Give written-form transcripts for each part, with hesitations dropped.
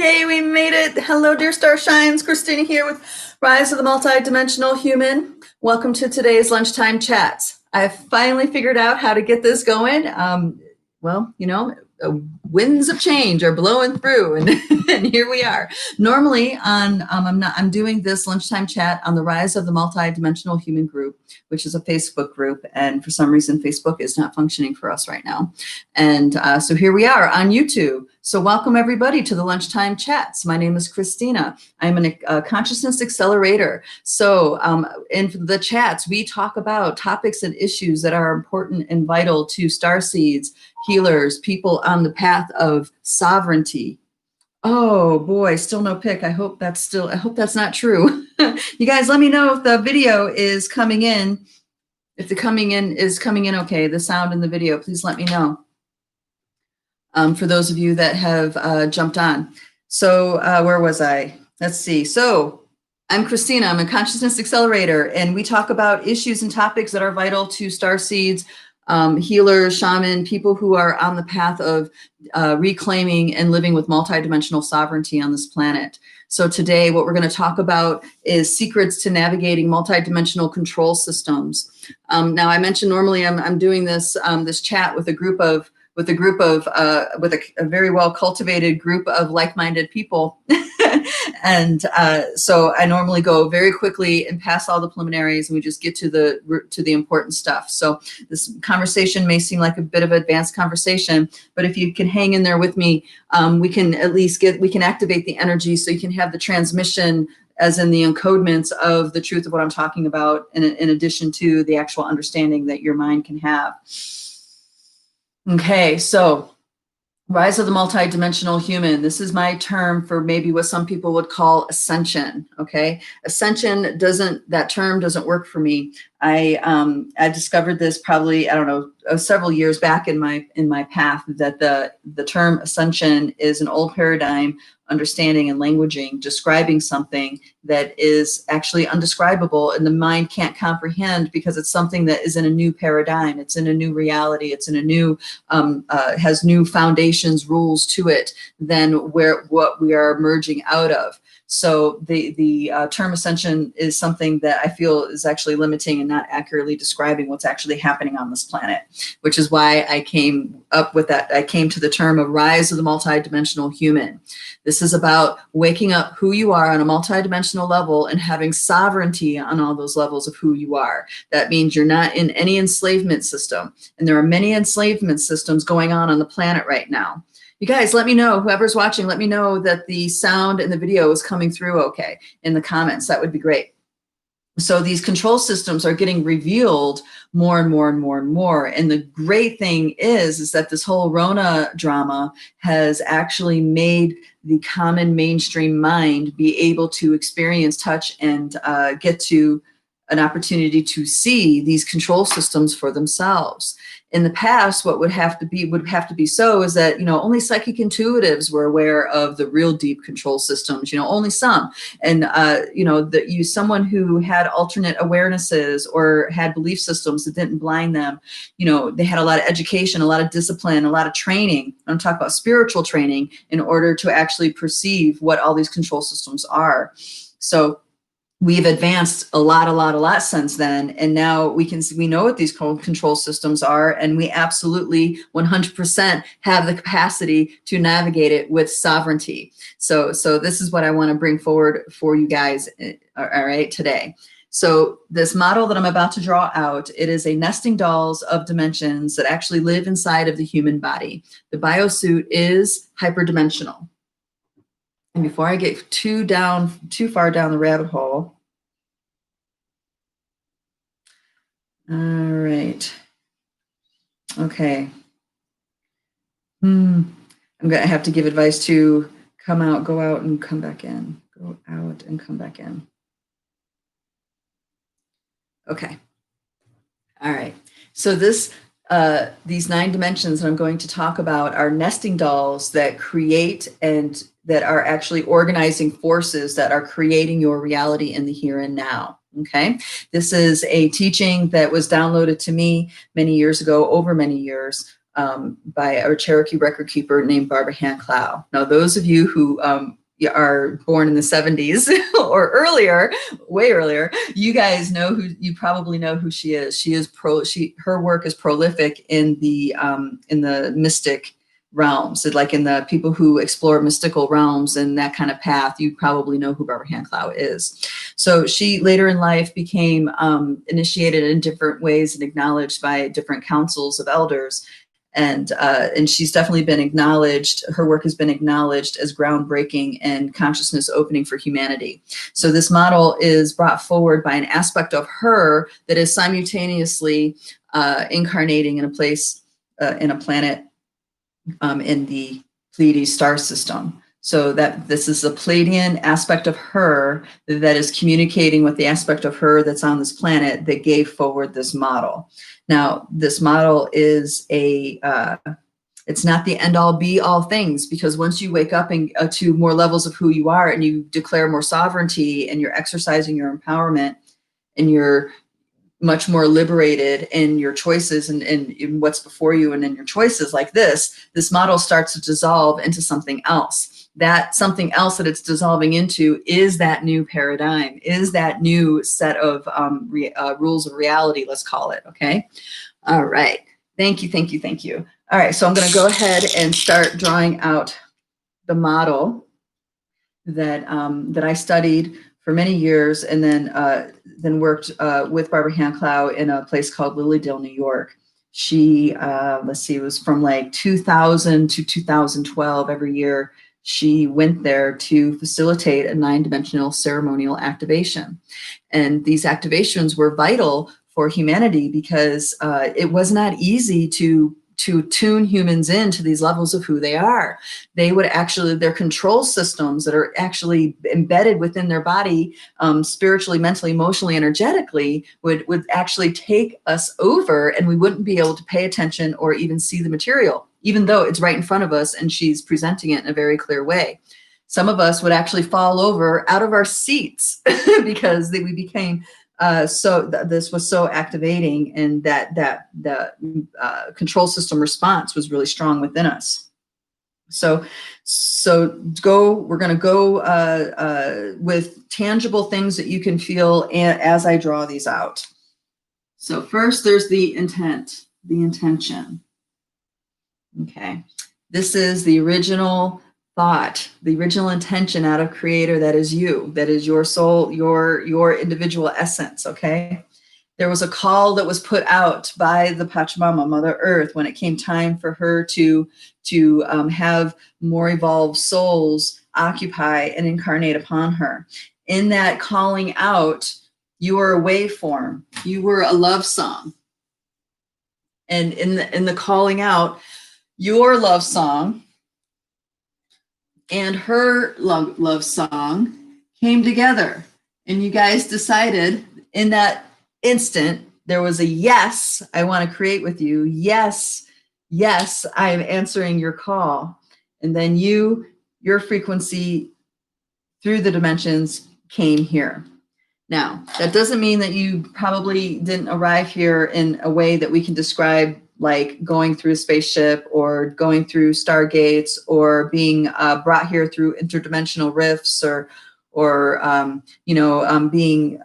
Yay, we made it. Hello, dear star shines. Christina here with Rise of the Multidimensional Human. Welcome to today's lunchtime chats. I've finally figured out how to get this going. Well, you know, winds of change are blowing through, and, and here we are. Normally, I'm doing this lunchtime chat on the Rise of the Multidimensional Human group, which is a Facebook group, and for some reason, Facebook is not functioning for us right now. And so here we are on YouTube. So welcome everybody to the lunchtime chats. My name is Christina. I'm a consciousness accelerator. So in the chats, we talk about topics and issues that are important and vital to starseeds, healers, people on the path of sovereignty. Oh boy, still no pic. I hope that's not true. You guys, let me know if the video is coming in. If the coming in is coming in okay, the sound in the video, please let me know. For those of you that have jumped on. So where was I? Let's see. So I'm Christina. I'm a consciousness accelerator, and we talk about issues and topics that are vital to starseeds, healers, shaman, people who are on the path of reclaiming and living with multidimensional sovereignty on this planet. So today, what we're going to talk about is secrets to navigating multidimensional control systems. Now, I mentioned normally I'm doing this this chat with a very well cultivated group of like-minded people. And so I normally go very quickly and pass all the preliminaries, and we just get to the important stuff. So this conversation may seem like a bit of an advanced conversation, but if you can hang in there with me, we can at least activate the energy so you can have the transmission, as in the encodements of the truth of what I'm talking about, in addition to the actual understanding that your mind can have. Okay, so Rise of the Multidimensional Human. This is my term for maybe what some people would call ascension. Okay, ascension that term doesn't work for me. I discovered this probably, I don't know, several years back in my path, that the term ascension is an old paradigm, understanding and languaging, describing something that is actually undescribable and the mind can't comprehend, because it's something that is in a new paradigm, it's in a new reality, it's in a new, has new foundations, rules to it than what we are emerging out of. So the term ascension is something that I feel is actually limiting and not accurately describing what's actually happening on this planet, which is why I came up with that. I came to the term of Rise of the Multidimensional Human. This is about waking up who you are on a multidimensional level and having sovereignty on all those levels of who you are. That means you're not in any enslavement system. And there are many enslavement systems going on the planet right now. You guys, let me know, whoever's watching, let me know that the sound and the video is coming through okay in the comments. That would be great. So these control systems are getting revealed more and more and more and more. And the great thing is that this whole Rona drama has actually made the common mainstream mind be able to experience, touch, and get to an opportunity to see these control systems for themselves. In the past, what would have to be so is that, you know, only psychic intuitives were aware of the real deep control systems, you know, only some. And, you know, someone who had alternate awarenesses or had belief systems that didn't blind them, you know, they had a lot of education, a lot of discipline, a lot of training. I'm talking about spiritual training in order to actually perceive what all these control systems are. So we've advanced a lot since then, and now we know what these control systems are, and we absolutely 100% have the capacity to navigate it with sovereignty. So this is what I want to bring forward for you guys, all right, today. So this model that I'm about to draw out, it is a nesting dolls of dimensions that actually live inside of the human body. The biosuit is hyperdimensional. And before I get too far down the rabbit hole, all right, okay. I'm gonna have to give advice to come out, go out, and come back in. Go out and come back in. Okay. All right. So these 9 dimensions that I'm going to talk about are nesting dolls that create and that are actually organizing forces that are creating your reality in the here and now. Okay, this is a teaching that was downloaded to me many years ago, over many years, by a Cherokee record keeper named Barbara Hand-Clow. Now, those of you who are born in the 70s or earlier, way earlier, you guys know you probably know who she is. Her work is prolific in the mystic realms, like in the people who explore mystical realms and that kind of path. You probably know who Barbara Hand-Clow is. So she later in life became initiated in different ways and acknowledged by different councils of elders. And she's definitely been acknowledged. Her work has been acknowledged as groundbreaking and consciousness opening for humanity. So this model is brought forward by an aspect of her that is simultaneously incarnating in a place, in a planet in the Pleiades star system. So that this is a Pleiadian aspect of her that is communicating with the aspect of her that's on this planet that gave forward this model. Now, this model is it's not the end all be all things, because once you wake up to more levels of who you are and you declare more sovereignty and you're exercising your empowerment and you're much more liberated in your choices and in what's before you and in your choices like this model starts to dissolve into something else. That something else that it's dissolving into is that new paradigm, is that new set of rules of reality, let's call it, okay? All right, thank you, thank you, thank you. All right, so I'm gonna go ahead and start drawing out the model that, that I studied for many years and then worked with Barbara Hand-Clow in a place called Lilydale, New York. She, let's see, it was from like 2000 to 2012 every year. She went there to facilitate a 9-dimensional ceremonial activation. And these activations were vital for humanity because it was not easy to tune humans into these levels of who they are. They would actually, their control systems that are actually embedded within their body, spiritually, mentally, emotionally, energetically, would actually take us over, and we wouldn't be able to pay attention or even see the material, even though it's right in front of us and she's presenting it in a very clear way. Some of us would actually fall over out of our seats because we became this was so activating, and that the control system response was really strong within us. So we're going to go with tangible things that you can feel as I draw these out. So first, there's the intent, the intention. Okay, this is the original thought, the original intention out of creator. That is you, that is your soul, your individual essence. Okay, there was a call that was put out by the Pachamama, Mother Earth, when it came time for her to have more evolved souls occupy and incarnate upon her. In that calling out, you were a waveform, you were a love song, and in the calling out, your love song and her love song came together, and you guys decided in that instant, there was a yes, I want to create with you. Yes, yes, I am answering your call. And then your frequency through the dimensions came here. Now, that doesn't mean that you probably didn't arrive here in a way that we can describe, like going through a spaceship or going through stargates or being brought here through interdimensional rifts or being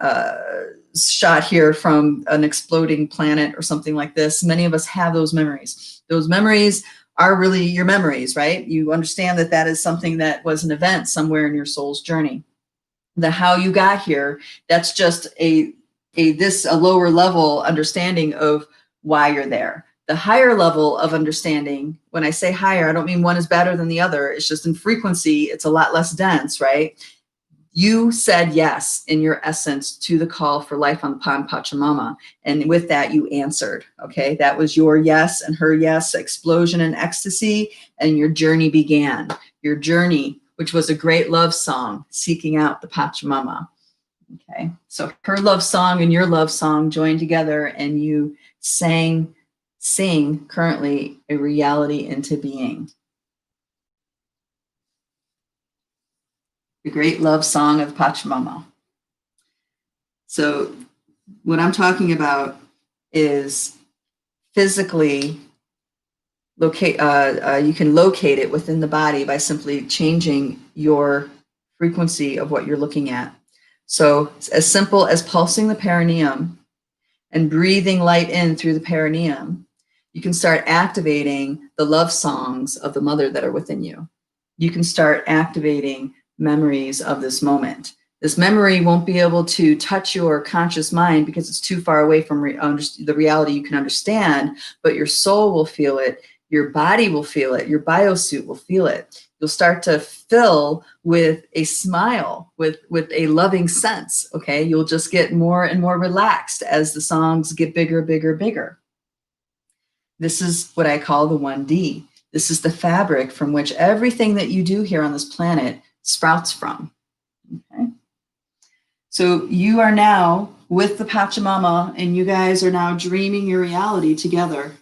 shot here from an exploding planet or something like this. Many of us have those memories. Those memories are really your memories, right? You understand that that is something that was an event somewhere in your soul's journey. The how you got here, that's just a lower level understanding of why you're there. The higher level of understanding, when I say higher, I don't mean one is better than the other. It's just in frequency, it's a lot less dense, right? You said yes in your essence to the call for life upon Pachamama. And with that, you answered, okay? That was your yes and her yes, explosion and ecstasy, and your journey began. Your journey, which was a great love song, seeking out the Pachamama. Okay, so her love song and your love song joined together, and you sing currently a reality into being. The great love song of Pachamama. So what I'm talking about is physically you can locate it within the body by simply changing your frequency of what you're looking at. So it's as simple as pulsing the perineum and breathing light in through the perineum, you can start activating the love songs of the mother that are within you. You can start activating memories of this moment. This memory won't be able to touch your conscious mind because it's too far away from the reality you can understand, but your soul will feel it, your body will feel it, your biosuit will feel it. You'll start to fill with a smile, with a loving sense, okay? You'll just get more and more relaxed as the songs get bigger, bigger, bigger. This is what I call the 1D. This is the fabric from which everything that you do here on this planet sprouts from, okay? So you are now with the Pachamama, and you guys are now dreaming your reality together.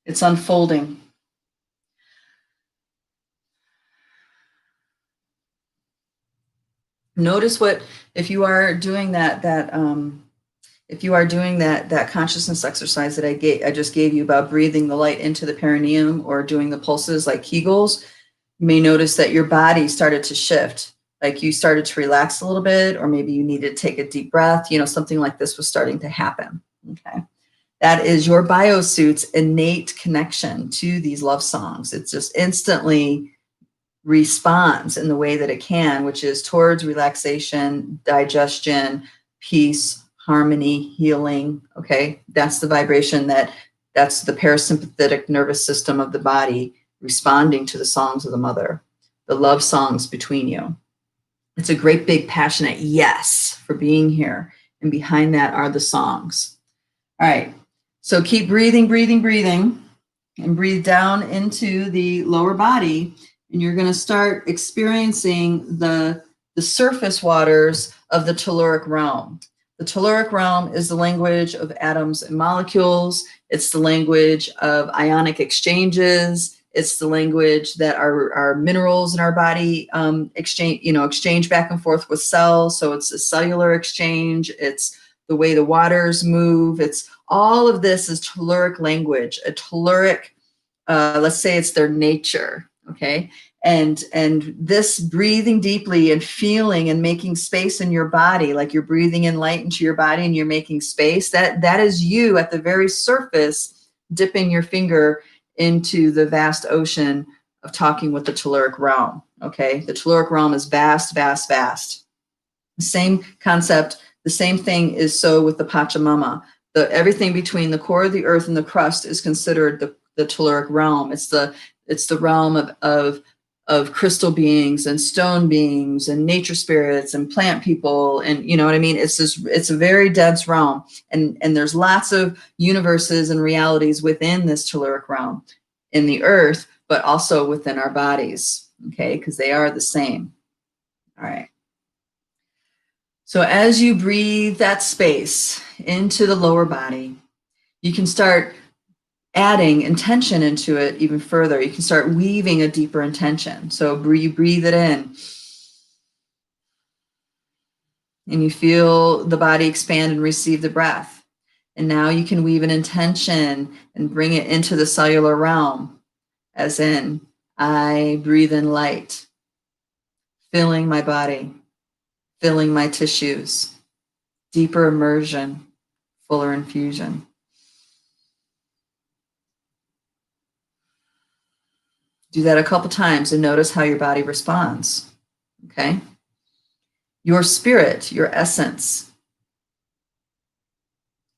It's unfolding. Notice what, if you are doing that consciousness exercise that I just gave you about breathing the light into the perineum or doing the pulses like Kegels, you may notice that your body started to shift. Like you started to relax a little bit, or maybe you needed to take a deep breath, something like this was starting to happen, okay? That is your biosuit's innate connection to these love songs. It's just instantly responds in the way that it can, which is towards relaxation, digestion, peace, harmony, healing, okay? That's the vibration that's the parasympathetic nervous system of the body responding to the songs of the mother, the love songs between you. It's a great big passionate yes for being here. And behind that are the songs. All right, so keep breathing, breathing, breathing, and breathe down into the lower body. And you're going to start experiencing the surface waters of the telluric realm. The telluric realm is the language of atoms and molecules. It's the language of ionic exchanges. It's the language that our minerals in our body exchange back and forth with cells. So it's a cellular exchange. It's the way the waters move. It's all of this is telluric language, a telluric, let's say it's their nature. Okay. And this breathing deeply and feeling and making space in your body, like you're breathing in light into your body and you're making space, that is you at the very surface, dipping your finger into the vast ocean of talking with the telluric realm. Okay. The telluric realm is vast, vast, vast. The same concept, the same thing is so with the Pachamama. Everything between the core of the earth and the crust is considered the telluric realm. It's the realm of crystal beings and stone beings and nature spirits and plant people, and you know what I mean? It's a very dense realm, and there's lots of universes and realities within this telluric realm in the earth, but also within our bodies, okay? Because they are the same. All right. So as you breathe that space into the lower body, you can start adding intention into it even further. You can start weaving a deeper intention. So you breathe it in and you feel the body expand and receive the breath. And now you can weave an intention and bring it into the cellular realm, as in, I breathe in light, filling my body, filling my tissues, deeper immersion, fuller infusion. Do that a couple times and notice how your body responds, okay? Your spirit, your essence,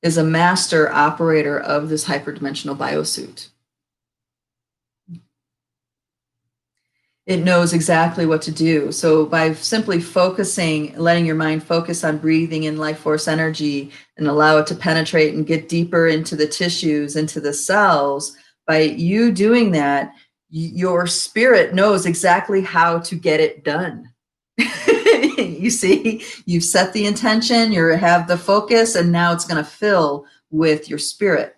is a master operator of this hyperdimensional biosuit. It knows exactly what to do. So by simply focusing, letting your mind focus on breathing in life force energy and allow it to penetrate and get deeper into the tissues, into the cells, by you doing that, your spirit knows exactly how to get it done. You see, you've set the intention, you have the focus, and now it's going to fill with your spirit.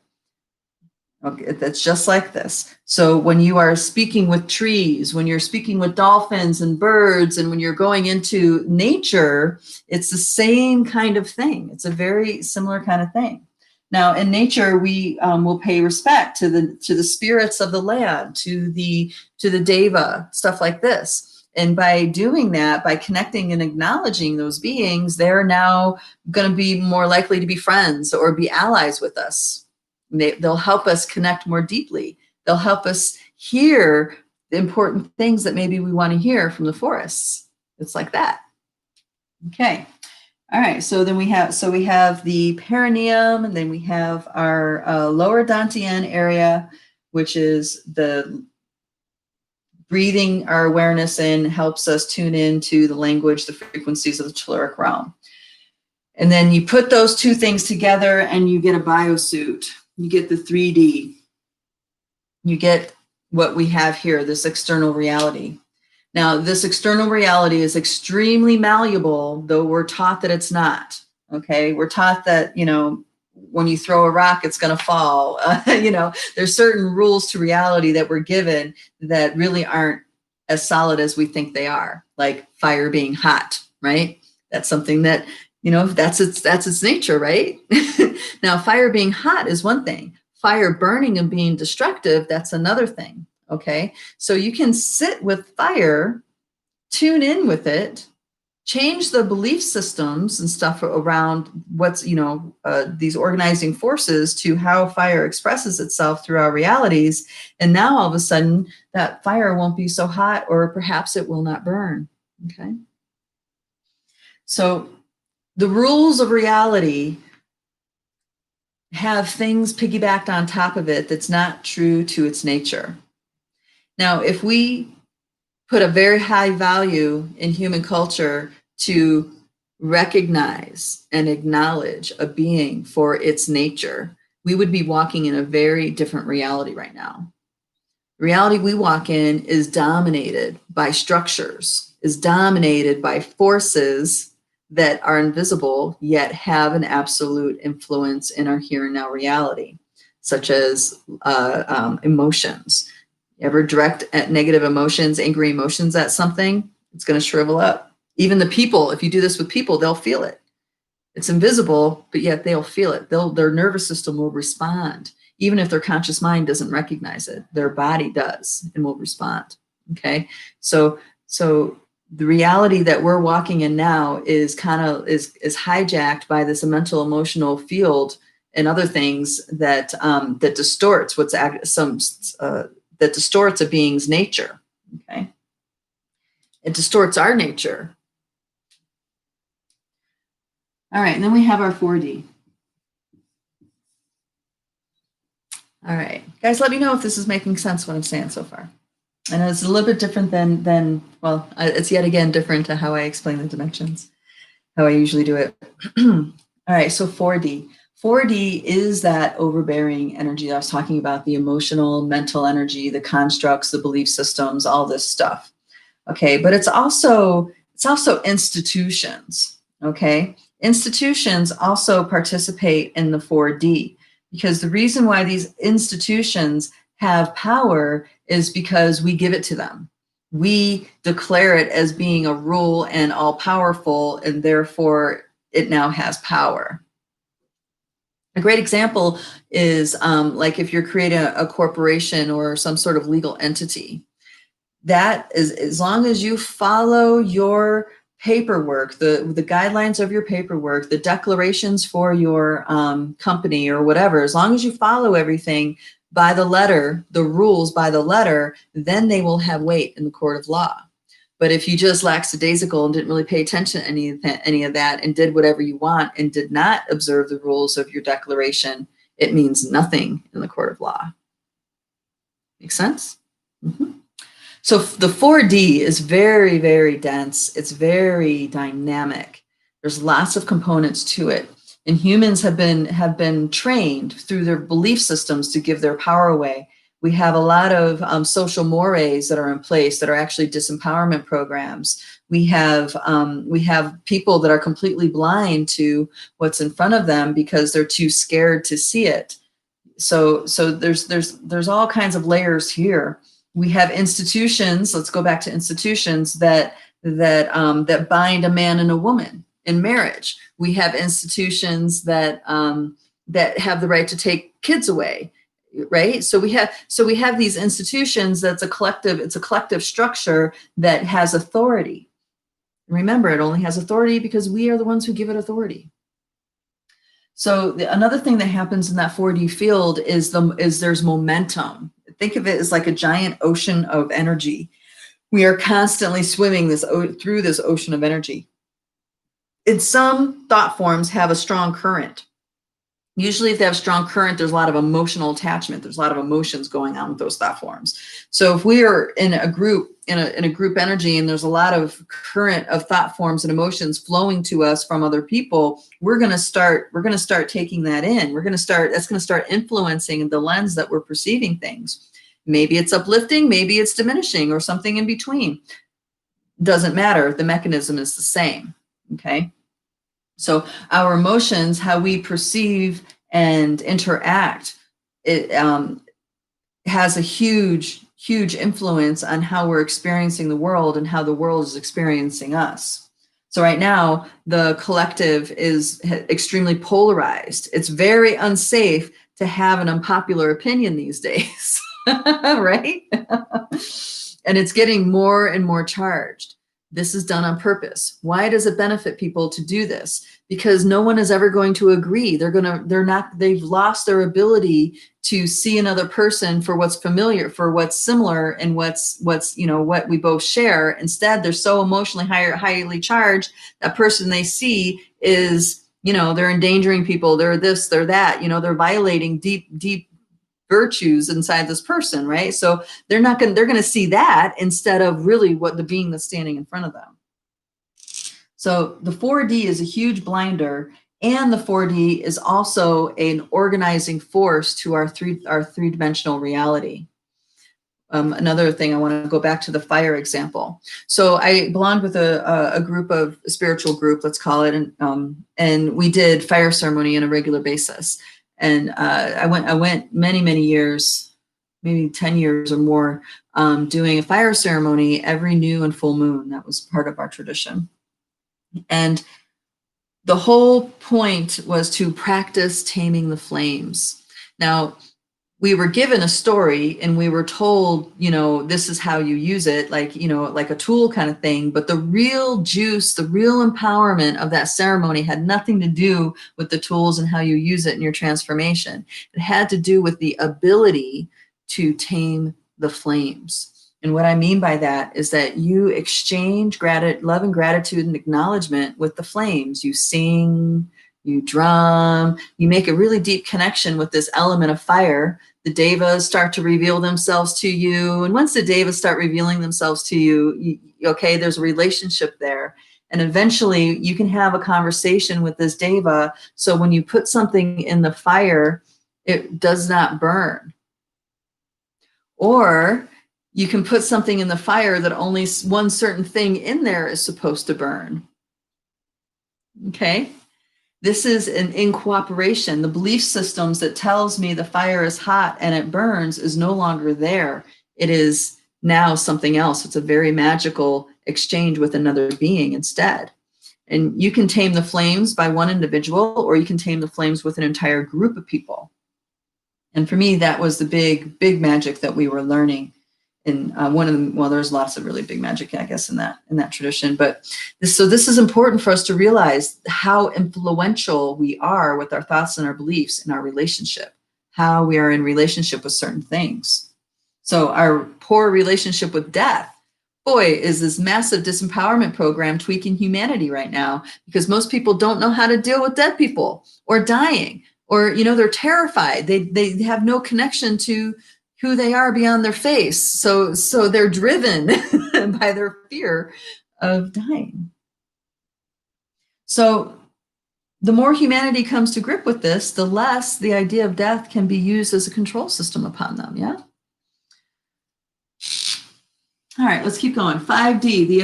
Okay, that's just like this. So when you are speaking with trees, when you're speaking with dolphins and birds, and when you're going into nature, it's the same kind of thing. It's a very similar kind of thing. Now, in nature, we will pay respect to the spirits of the land, to the deva, stuff like this. And by doing that, by connecting and acknowledging those beings, they're now going to be more likely to be friends or be allies with us. They'll help us connect more deeply. They'll help us hear the important things that maybe we want to hear from the forests. It's like that. Okay. All right. So then we have the perineum, and then we have our lower dantian area, which is the breathing our awareness in, helps us tune into the language, the frequencies of the telluric realm. And then you put those two things together and you get a biosuit. You get the 3D. You get what we have here, this external reality. Now, this external reality is extremely malleable, though we're taught that it's not. Okay, we're taught that, you know, when you throw a rock, it's going to fall. You know, there's certain rules to reality that we're given that really aren't as solid as we think they are, like fire being hot, right? That's something that, you know, that's its nature, right? Now, fire being hot is one thing. Fire burning and being destructive, that's another thing. Okay, so you can sit with fire, tune in with it, change the belief systems and stuff around what's, you know, these organizing forces to how fire expresses itself through our realities. And now all of a sudden that fire won't be so hot, or perhaps it will not burn. Okay. So the rules of reality have things piggybacked on top of it that's not true to its nature. Now, if we put a very high value in human culture to recognize and acknowledge a being for its nature, we would be walking in a very different reality right now. The reality we walk in is dominated by structures, is dominated by forces that are invisible, yet have an absolute influence in our here and now reality, such as emotions. You ever direct at negative emotions, angry emotions at something, it's going to shrivel up. Even the people, if you do this with people, they'll feel it. It's invisible, but yet they'll feel it. Their nervous system will respond. Even if their conscious mind doesn't recognize it, their body does and will respond. Okay. So the reality that we're walking in now is is hijacked by this mental emotional field and other things that that distorts that distorts a being's nature. Okay. It distorts our nature. All right, and then we have our 4D. All right, guys, let me know if this is making sense what I'm saying so far. I know it's a little bit different than well, it's yet again different to how I explain the dimensions, how I usually do it. All right, so 4D. 4D is that overbearing energy I was talking about, the emotional, mental energy, the constructs, the belief systems, all this stuff. Okay, but it's also institutions. Okay, institutions also participate in the 4D, because the reason why these institutions have power is because we give it to them. We declare it as being a rule and all powerful, and therefore it now has power. A great example is like if you're creating a corporation or some sort of legal entity. That is, as long as you follow your paperwork, the guidelines of your paperwork, the declarations for your company or whatever, as long as you follow everything by the letter, the rules by the letter, then they will have weight in the court of law. But if you just lackadaisical and didn't really pay attention to any of that and did whatever you want and did not observe the rules of your declaration, it means nothing in the court of law. Make sense? Mm-hmm. So the 4D is very, very dense. It's very dynamic. There's lots of components to it. And humans have been trained through their belief systems to give their power away. We have a lot of social mores that are in place that are actually disempowerment programs. We have people that are completely blind to what's in front of them because they're too scared to see it. So there's all kinds of layers here. We have institutions. Let's go back to institutions that bind a man and a woman in marriage. We have institutions that that have the right to take kids away, right? So we have these institutions it's a collective structure that has authority. Remember, it only has authority because we are the ones who give it authority. So another thing that happens in that 4D field is there's momentum. Think of it as like a giant ocean of energy. We are constantly swimming through this ocean of energy. And some thought forms have a strong current. Usually if they have strong current, there's a lot of emotional attachment. There's a lot of emotions going on with those thought forms. So if we are in a group, in a group energy, and there's a lot of current of thought forms and emotions flowing to us from other people, we're going to start taking that in. That's going to start influencing the lens that we're perceiving things. Maybe it's uplifting, maybe it's diminishing, or something in between. Doesn't matter. The mechanism is the same. Okay. So our emotions, how we perceive and interact, it has a huge influence on how we're experiencing the world and how the world is experiencing us. So right now, the collective is extremely polarized. It's very unsafe to have an unpopular opinion these days, right? And it's getting more and more charged. This is done on purpose. Why does it benefit people to do this? Because no one is ever going to agree. They've lost their ability to see another person for what's familiar, for what's similar, and what's what we both share. Instead, they're so emotionally highly charged. That person they see is, they're endangering people. They're this, they're that, they're violating deep virtues inside this person, right? So they're going to see that instead of really what the being that's standing in front of them. So the 4D is a huge blinder, and the 4D is also an organizing force to our three-dimensional reality. Another thing, I want to go back to the fire example. So I belonged with a spiritual group, let's call it, and we did fire ceremony on a regular basis. And I went many years, maybe 10 years or more, doing a fire ceremony every new and full moon. That was part of our tradition. And the whole point was to practice taming the flames. Now, we were given a story and we were told, this is how you use it, like a tool kind of thing. But the real juice, the real empowerment of that ceremony had nothing to do with the tools and how you use it in your transformation. It had to do with the ability to tame the flames. And what I mean by that is that you exchange love and gratitude and acknowledgement with the flames. You sing, you drum, you make a really deep connection with this element of fire. The devas start to reveal themselves to you. And once the devas start revealing themselves to you, okay, there's a relationship there. And eventually you can have a conversation with this deva. So when you put something in the fire, it does not burn. Or you can put something in the fire that only one certain thing in there is supposed to burn. Okay? This is in cooperation. The belief systems that tells me the fire is hot and it burns is no longer there. It is now something else. It's a very magical exchange with another being instead. And you can tame the flames by one individual, or you can tame the flames with an entire group of people. And for me, that was the big magic that we were learning. In one of them, well, there's lots of really big magic, I guess, in that tradition. But this is important for us to realize how influential we are with our thoughts and our beliefs in our relationship, how we are in relationship with certain things. So our poor relationship with death, boy, is this massive disempowerment program tweaking humanity right now, because most people don't know how to deal with dead people or dying, or, they're terrified. They have no connection to who they are beyond their face. So they're driven by their fear of dying. So the more humanity comes to grip with this, the less the idea of death can be used as a control system upon them, yeah? All right, let's keep going. 5D, the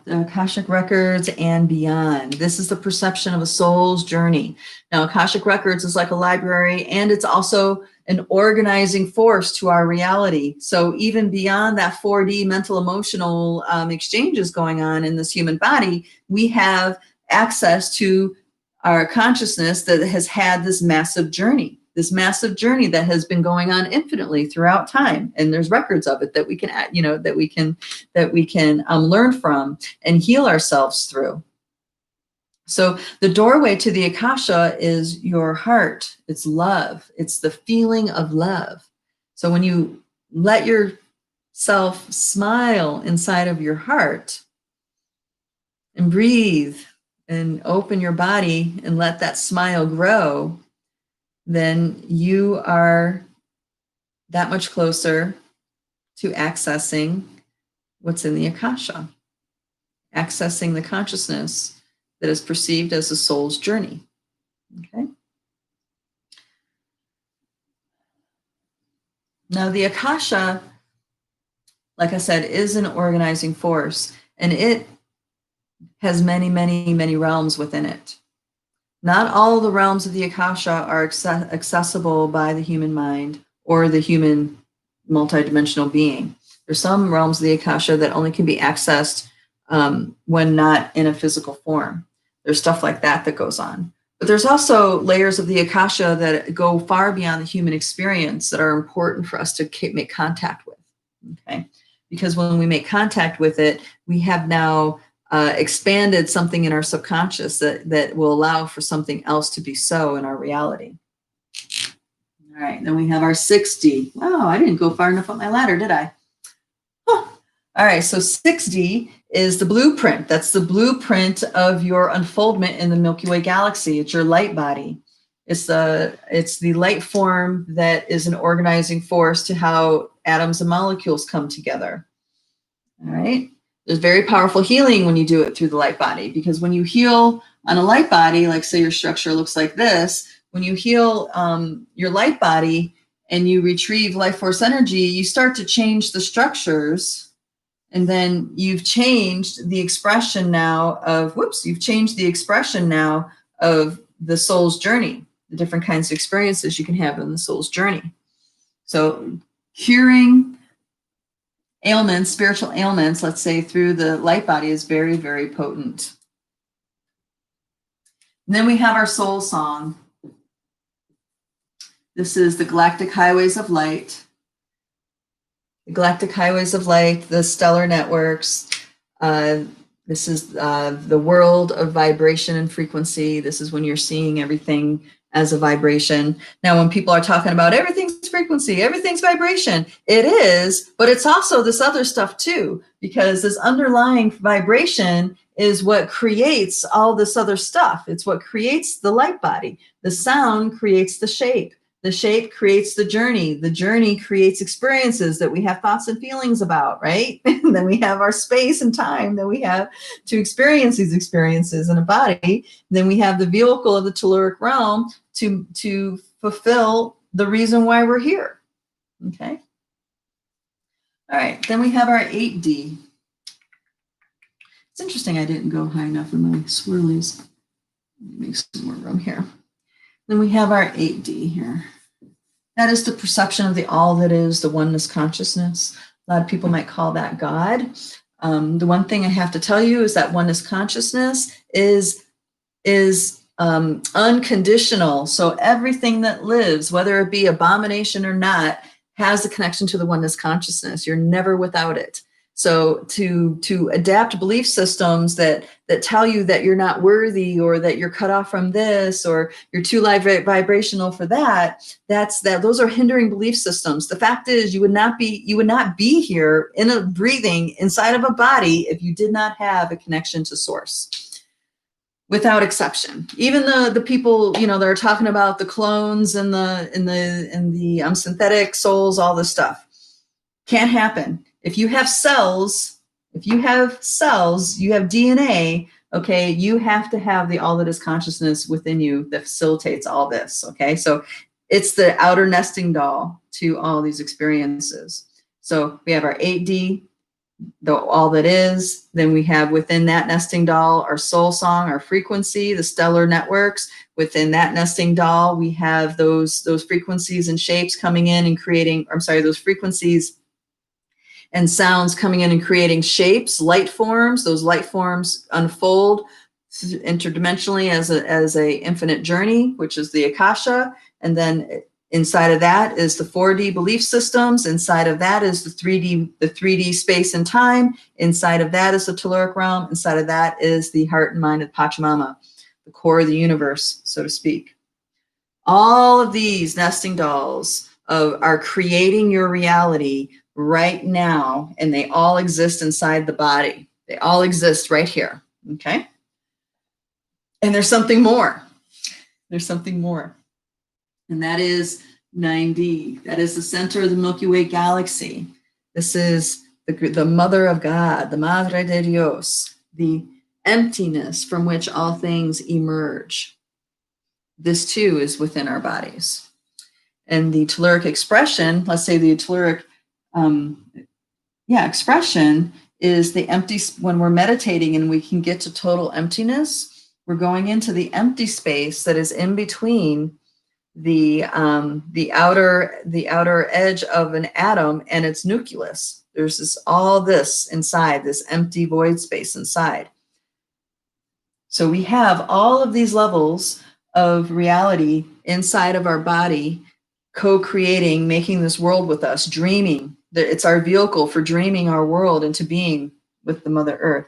Akashic records and beyond. This is the perception of a soul's journey. Now, Akashic records is like a library, and it's also an organizing force to our reality. So even beyond that 4D mental emotional exchanges going on in this human body, we have access to our consciousness that has had this massive journey that has been going on infinitely throughout time. And there's records of it that we can, that we can learn from and heal ourselves through. So the doorway to the Akasha is your heart. It's love. It's the feeling of love. So when you let yourself smile inside of your heart and breathe and open your body and let that smile grow, then you are that much closer to accessing what's in the Akasha, accessing the consciousness that is perceived as a soul's journey. Okay. Now, the Akasha, like I said, is an organizing force, and it has many, many, many realms within it. Not all the realms of the Akasha are accessible by the human mind or the human multidimensional being. There's some realms of the Akasha that only can be accessed when not in a physical form. There's stuff like that goes on. But there's also layers of the Akasha that go far beyond the human experience that are important for us to make contact with, okay? Because when we make contact with it, we have now expanded something in our subconscious that will allow for something else to be so in our reality. All right, then we have our 6D. Oh, I didn't go far enough up my ladder, did I? Huh. All right, so 6D is the blueprint. That's the blueprint of your unfoldment in the Milky Way galaxy. It's your light body. It's the light form that is an organizing force to how atoms and molecules come together. All right. There's very powerful healing when you do it through the light body, because when you heal on a light body, like say your structure looks like this, when you heal your light body and you retrieve life force energy, you start to change the structures. And then you've changed the expression now of, you've changed the expression now of the soul's journey, the different kinds of experiences you can have in the soul's journey. So curing ailments, spiritual ailments, let's say through the light body, is very, very potent. And then we have our soul song. This is the Galactic Highways of Light. The Galactic Highways of Light, the stellar networks. This is the world of vibration and frequency. This is when you're seeing everything as a vibration. Now, when people are talking about everything's frequency, everything's vibration, it is, but it's also this other stuff too, because this underlying vibration is what creates all this other stuff. It's what creates the light body. The sound creates the shape. The shape creates the journey. The journey creates experiences that we have thoughts and feelings about, right? And then we have our space and time that we have to experience these experiences in a body. Then we have the vehicle of the telluric realm to fulfill the reason why we're here, okay? All right, then we have our 8D. It's interesting I didn't go high enough in my swirlies. Let me make some more room here. Then we have our 8D here. That is the perception of the all that is, the oneness consciousness. A lot of people might call that God. The one thing I have to tell you is that oneness consciousness is unconditional. So everything that lives, whether it be abomination or not, has a connection to the oneness consciousness. You're never without it. So to adapt belief systems that tell you that you're not worthy, or that you're cut off from this, or you're too vibrational for that, those are hindering belief systems. The fact is, you would not be here in a breathing inside of a body if you did not have a connection to source. Without exception. Even the people, that are talking about the clones and the synthetic souls, all this stuff can't happen. If you have cells, you have DNA, okay, you have to have the all that is consciousness within you that facilitates all this, okay? So it's the outer nesting doll to all these experiences. So we have our 8D, the all that is. Then we have within that nesting doll our soul song, our frequency, the stellar networks. Within that nesting doll, we have those frequencies and shapes coming in and creating, those frequencies and sounds coming in and creating shapes, light forms. Those light forms unfold interdimensionally as a infinite journey, which is the Akasha. And then inside of that is the 4D belief systems. Inside of that is the 3D space and time. Inside of that is the telluric realm. Inside of that is the heart and mind of Pachamama, the core of the universe, so to speak. All of these nesting dolls are creating your reality right now, and they all exist inside the body. They all exist right here, okay? And there's something more. There's something more. And that is 9D. That is the center of the Milky Way galaxy. This is the mother of God, the Madre de Dios, the emptiness from which all things emerge. This too is within our bodies. And the telluric expression, let's say the telluric expression is the empty, when we're meditating and we can get to total emptiness, we're going into the empty space that is in between the outer edge of an atom and its nucleus. There's all this inside, this empty void space inside. So we have all of these levels of reality inside of our body, co-creating, making this world with us, dreaming. It's our vehicle for dreaming our world into being with the Mother Earth.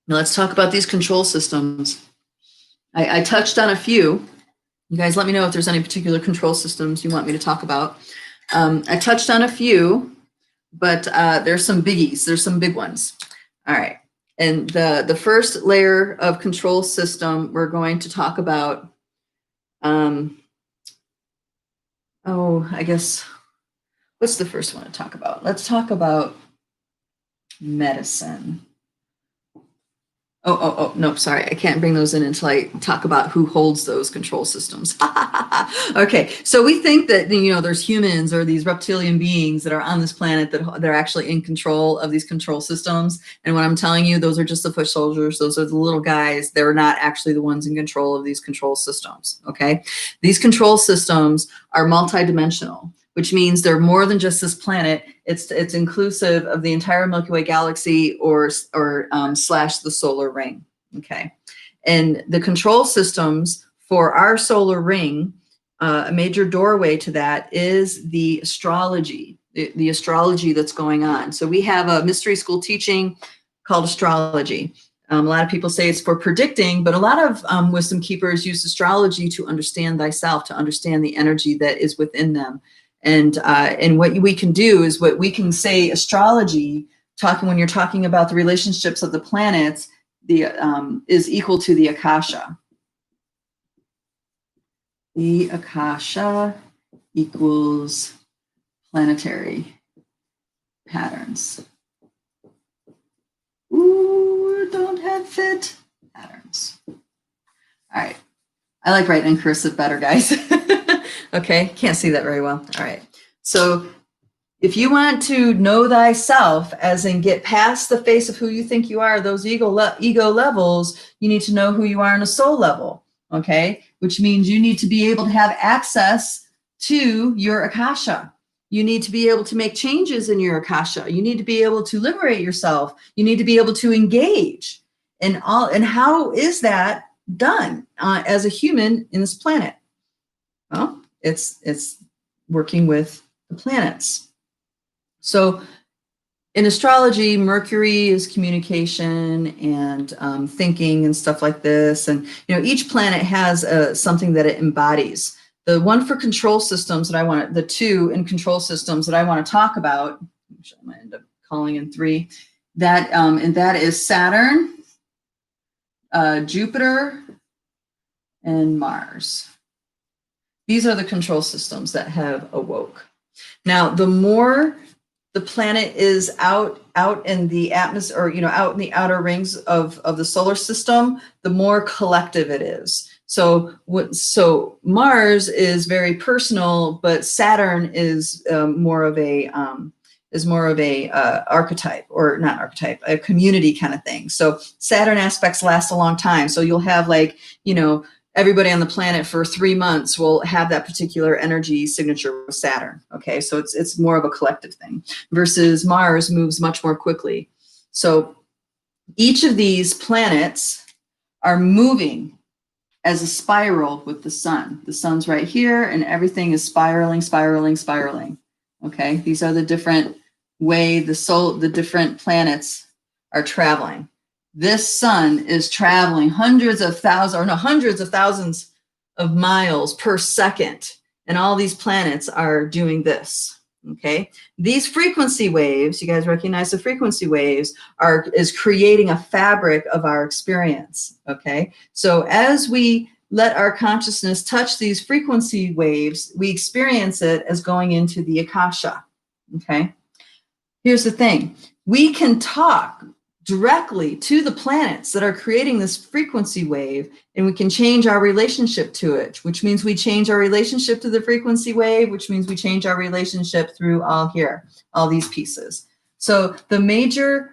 Now let's talk about these control systems. I touched on a few. You guys let me know if there's any particular control systems you want me to talk about. I touched on a few, but there's some biggies. There's some big ones. All right. And the first layer of control system we're going to talk about, I guess, what's the first one to talk about? Let's talk about medicine. No, sorry. I can't bring those in until I talk about who holds those control systems. Okay, so we think that, there's humans or these reptilian beings that are on this planet that they're actually in control of these control systems. And what I'm telling you, those are just the foot soldiers. Those are the little guys. They're not actually the ones in control of these control systems, okay? These control systems are multidimensional, which means they're more than just this planet. It's inclusive of the entire Milky Way galaxy or / the solar ring, okay? And the control systems for our solar ring, a major doorway to that is the astrology, the astrology that's going on. So we have a mystery school teaching called astrology. A lot of people say it's for predicting, but a lot of wisdom keepers use astrology to understand thyself, to understand the energy that is within them. And what we can do is what we can say astrology, when you're talking about the relationships of the planets, is equal to the Akasha. The Akasha equals planetary patterns. Ooh, don't have fit patterns. All right. I like writing in cursive better, guys. Okay, can't see that very well. All right. So if you want to know thyself, as in get past the face of who you think you are, those ego levels, you need to know who you are on a soul level, okay? Which means you need to be able to have access to your Akasha. You need to be able to make changes in your Akasha. You need to be able to liberate yourself. You need to be able to engage. And how is that done as a human in this planet? Well, it's working with the planets. So in astrology, Mercury is communication and thinking and stuff like this. And, each planet has something that it embodies. The one for control systems that the two in control systems that I want to talk about, which I might end up calling in 3, and that is Saturn, Jupiter, and Mars. These are the control systems that have awoke. Now, the more the planet is out in the atmosphere, or out in the outer rings of the solar system, the more collective it is. So Mars is very personal, but Saturn is more of a archetype, or not archetype, a community kind of thing. So Saturn aspects last a long time. So you'll have everybody on the planet for 3 months will have that particular energy signature with Saturn. Okay, so it's more of a collective thing versus Mars moves much more quickly. So Each of these planets are moving as a spiral with the sun. The sun's right here and everything is spiraling, spiraling, spiraling. Okay, these are the different way the different planets are traveling. This sun is traveling hundreds of thousands of miles per second. And all these planets are doing this. Okay, these frequency waves, you guys recognize the frequency waves, is creating a fabric of our experience. Okay, so as we let our consciousness touch these frequency waves, we experience it as going into the Akasha. Okay, here's the thing. We can talk directly to the planets that are creating this frequency wave, and we can change our relationship to it, which means we change our relationship to the frequency wave, which means we change our relationship through all these pieces. So the major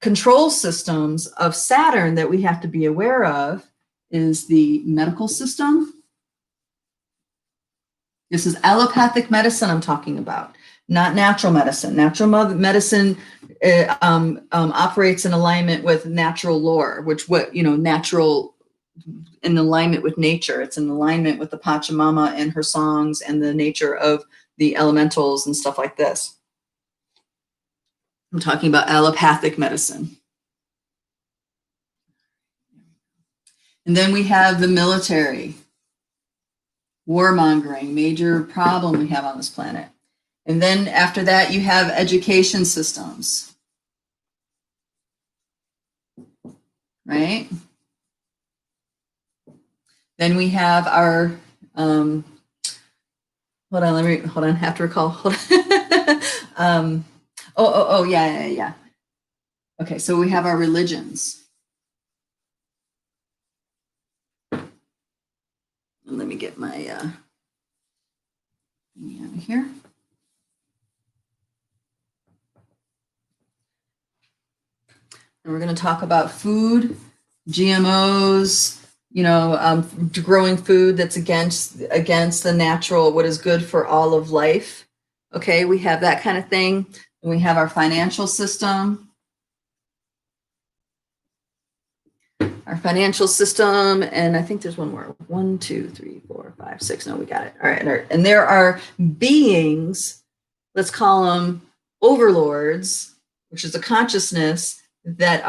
control systems of Saturn that we have to be aware of is the medical system. This is allopathic medicine I'm talking about, not natural medicine. Natural medicine operates in alignment with natural lore, natural in alignment with nature. It's in alignment with the Pachamama and her songs and the nature of the elementals and stuff like this. I'm talking about allopathic medicine. And then we have the military, warmongering, major problem we have on this planet. And then after that, you have education systems, right? Then we have our, hold on, I have to recall, yeah. Okay, so we have our religions. Let me get my out of here. And we're going to talk about food, GMOs, growing food that's against the natural, what is good for all of life. Okay, we have that kind of thing. And we have our financial system. And I think there's one more. 1, 2, 3, 4, 5, 6. No, we got it. All right. And there are beings, let's call them overlords, which is a consciousness that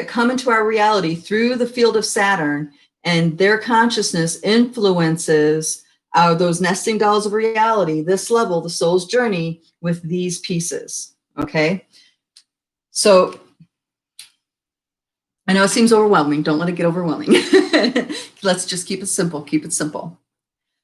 come into our reality through the field of Saturn, and their consciousness influences those nesting dolls of reality, this level, the soul's journey, with these pieces. Okay, so I know it seems overwhelming. Don't let it get overwhelming. Let's just keep it simple. Keep it simple.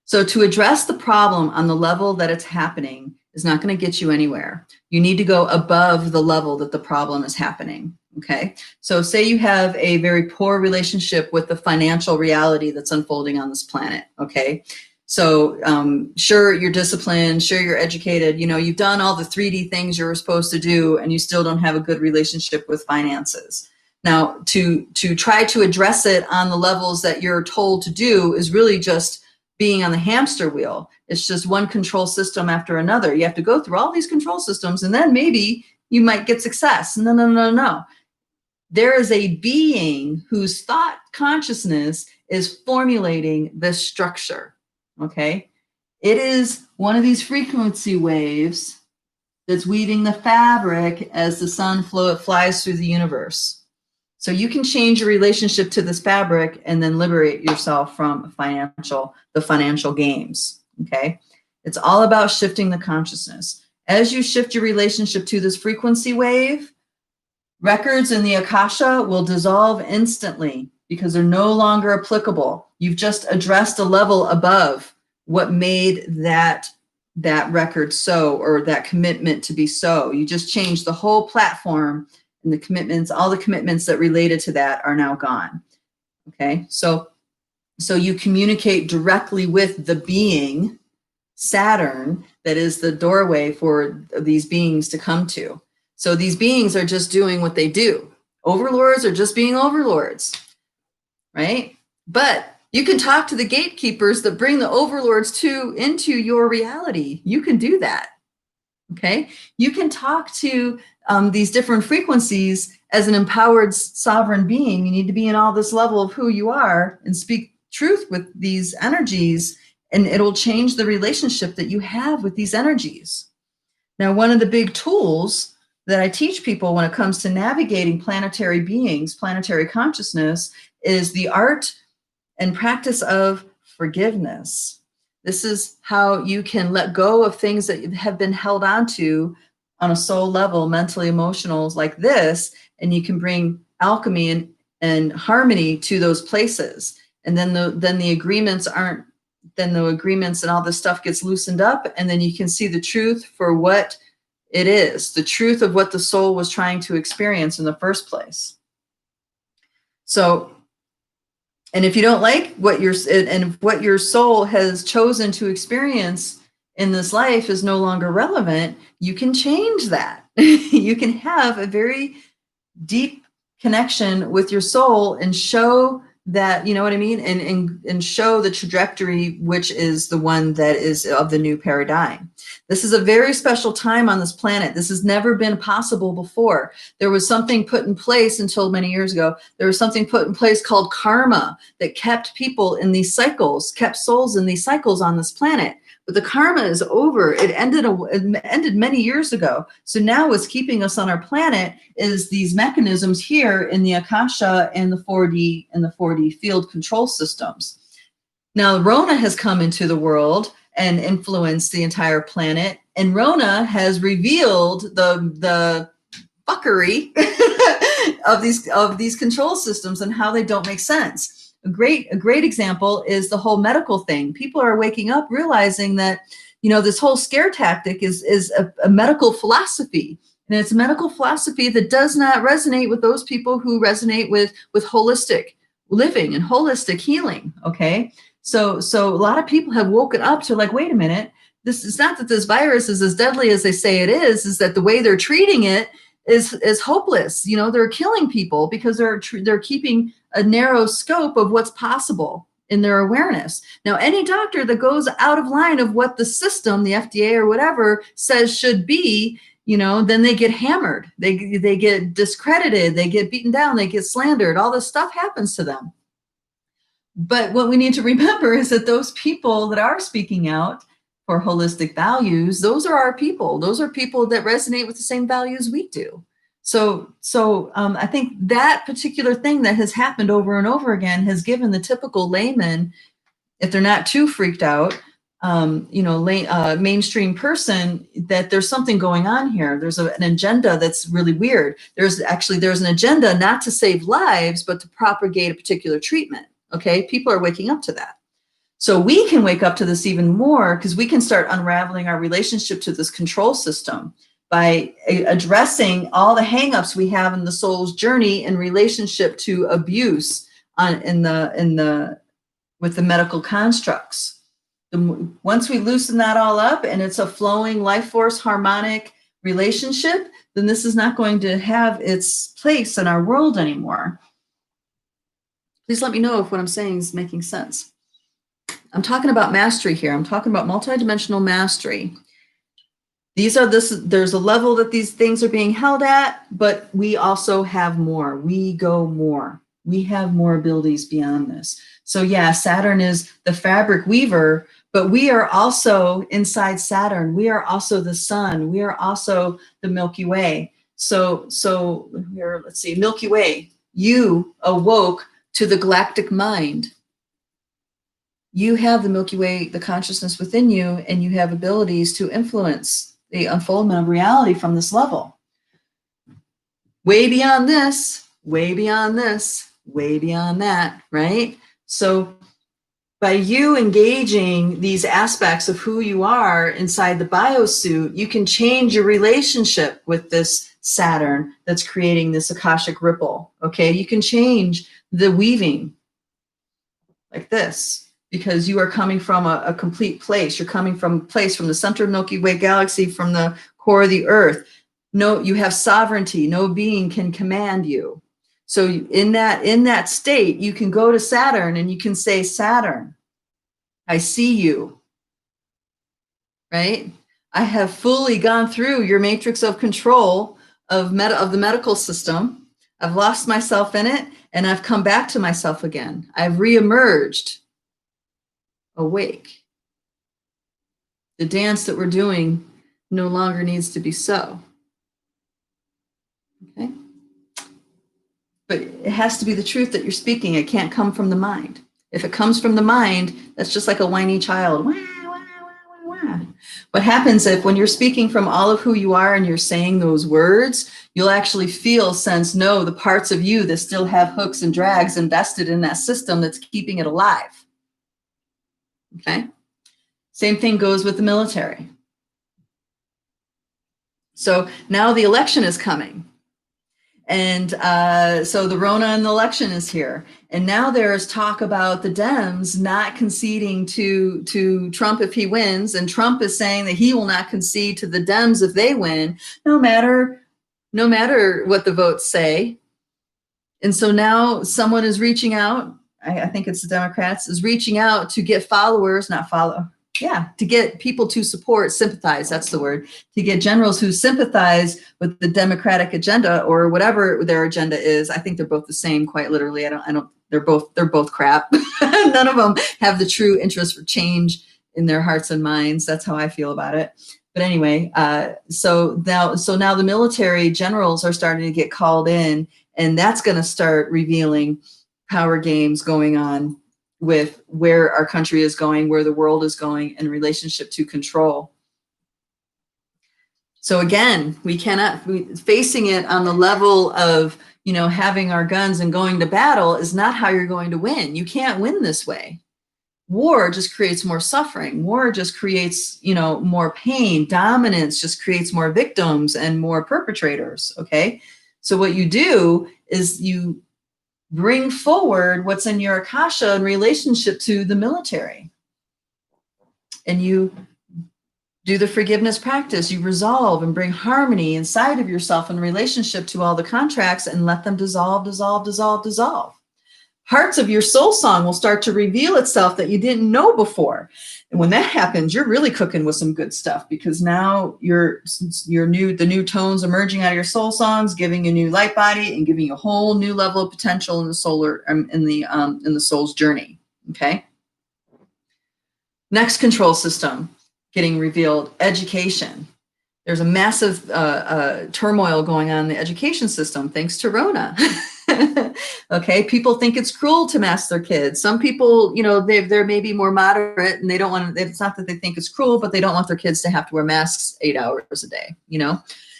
So to address the problem on the level that it's happening is not going to get you anywhere. You need to go above the level that the problem is happening. Okay. So say you have a very poor relationship with the financial reality that's unfolding on this planet. Okay. So sure, you're disciplined, sure, you're educated, you've done all the 3D things you're supposed to do, and you still don't have a good relationship with finances. Now, to try to address it on the levels that you're told to do is really just being on the hamster wheel. It's just one control system after another. You have to go through all these control systems, and then maybe you might get success. No. There is a being whose thought consciousness is formulating this structure. Okay, it is one of these frequency waves that's weaving the fabric as the sun flies through the universe. So you can change your relationship to this fabric and then liberate yourself from the financial games. Okay, it's all about shifting the consciousness. As you shift your relationship to this frequency wave, records in the Akasha will dissolve instantly because they're no longer applicable. You've just addressed a level above what made that record so, or that commitment to be so. You just changed the whole platform, and the commitments, all the commitments that related to that are now gone. Okay, so you communicate directly with the being, Saturn, that is the doorway for these beings to come to. So these beings are just doing what they do. Overlords are just being overlords, right? But you can talk to the gatekeepers that bring the overlords into your reality. You can do that, okay? You can talk to these different frequencies as an empowered sovereign being, you need to be in all this level of who you are and speak truth with these energies, and it'll change the relationship that you have with these energies. Now, one of the big tools that I teach people when it comes to navigating planetary beings, planetary consciousness, is the art and practice of forgiveness. This is how you can let go of things that have been held onto on a soul level, mentally, emotional, like this, and you can bring alchemy and harmony to those places. And then the agreements aren't, then the agreements and all this stuff gets loosened up, and then you can see the truth for what it is, the truth of what the soul was trying to experience in the first place. So, and if you don't like what what your soul has chosen to experience in this life is no longer relevant, you can change that. You can have a very deep connection with your soul and show that, you know what I mean? And show the trajectory, which is the one that is of the new paradigm. This is a very special time on this planet. This has never been possible before. There was something put in place until many years ago. There was something put in place called karma that kept people in these cycles, kept souls in these cycles on this planet. But the karma is over. It ended many years ago. So now what's keeping us on our planet is these mechanisms here in the Akasha and the 4D field control systems. Now, Rona has come into the world and influenced the entire planet, and Rona has revealed the fuckery of these control systems and how they don't make sense. A great example is the whole medical thing. People are waking up realizing that, you know, this whole scare tactic is a medical philosophy. And it's a medical philosophy that does not resonate with those people who resonate with holistic living and holistic healing. Okay. So a lot of people have woken up to like, wait a minute, this is not that this virus is as deadly as they say it is that the way they're treating it is hopeless. You know, they're killing people because they're keeping a narrow scope of what's possible in their awareness. Now, any doctor that goes out of line of what the system, the FDA or whatever says should be, you know, then they get hammered. They get discredited. They get beaten down. They get slandered. All this stuff happens to them. But what we need to remember is that those people that are speaking out for holistic values, those are our people. Those are people that resonate with the same values we do. So I think that particular thing that has happened over and over again has given the typical layman, if they're not too freaked out, mainstream person, that there's something going on here. There's an agenda that's really weird. There's an agenda not to save lives, but to propagate a particular treatment. Okay, people are waking up to that. So we can wake up to this even more because we can start unraveling our relationship to this control system by addressing all the hangups we have in the soul's journey in relationship to abuse with the medical constructs. Once we loosen that all up and it's a flowing life force harmonic relationship, then this is not going to have its place in our world anymore. Please let me know if what I'm saying is making sense. I'm talking about mastery here. I'm talking about multidimensional mastery. There's a level that these things are being held at, but we also have more. We go more. We have more abilities beyond this. So yeah, Saturn is the fabric weaver, but we are also inside Saturn. We are also the sun. We are also the Milky Way. So here, let's see, Milky Way, you awoke to the galactic mind. You have the Milky Way, the consciousness within you, and you have abilities to influence the unfoldment of reality from this level. Way beyond this, way beyond this, way beyond that, right? So by you engaging these aspects of who you are inside the biosuit, you can change your relationship with this Saturn that's creating this Akashic ripple, okay? You can change the weaving like this, because you are coming from a complete place. You're coming from a place from the center of Milky Way galaxy, from the core of the earth. No, you have sovereignty. No being can command you. So in that state, you can go to Saturn and you can say, Saturn, I see you, right? I have fully gone through your matrix of control of the medical system. I've lost myself in it, and I've come back to myself again. I've reemerged awake. The dance that we're doing no longer needs to be so. Okay? But it has to be the truth that you're speaking. It can't come from the mind. If it comes from the mind, that's just like a whiny child. Wah, wah, wah, wah, wah. What happens if when you're speaking from all of who you are and you're saying those words, you'll actually feel, sense, know the parts of you that still have hooks and drags invested in that system that's keeping it alive. Okay? Same thing goes with the military. So now the election is coming. And so the Rona and the election is here. And now there's talk about the Dems not conceding to Trump if he wins. And Trump is saying that he will not concede to the Dems if they win, no matter what the votes say. And so now someone is reaching out, I think it's the Democrats, is reaching out to get followers, not follow. Yeah, to get people to support, sympathize, that's the word, to get generals who sympathize with the Democratic agenda or whatever their agenda is. I think they're both the same, quite literally. They're both crap. None of them have the true interest for change in their hearts and minds. That's how I feel about it. But anyway, so now the military generals are starting to get called in, and that's going to start revealing power games going on with where our country is going, where the world is going in relationship to control. So again, facing it on the level of, having our guns and going to battle is not how you're going to win. You can't win this way. War just creates more suffering. War just creates, more pain. Dominance just creates more victims and more perpetrators. Okay. So what you do is you bring forward what's in your Akasha in relationship to the military. And you do the forgiveness practice. You resolve and bring harmony inside of yourself in relationship to all the contracts and let them dissolve, dissolve, dissolve, dissolve. Parts of your soul song will start to reveal itself that you didn't know before. And when that happens, you're really cooking with some good stuff, because now the new tones emerging out of your soul songs, giving you a new light body and giving you a whole new level of potential in the soul's journey. Okay. Next control system getting revealed: education. There's a massive turmoil going on in the education system thanks to Rona. Okay, people think it's cruel to mask their kids. Some people, they're maybe more moderate, and they don't want to. It's not that they think it's cruel, but they don't want their kids to have to wear masks 8 hours a day.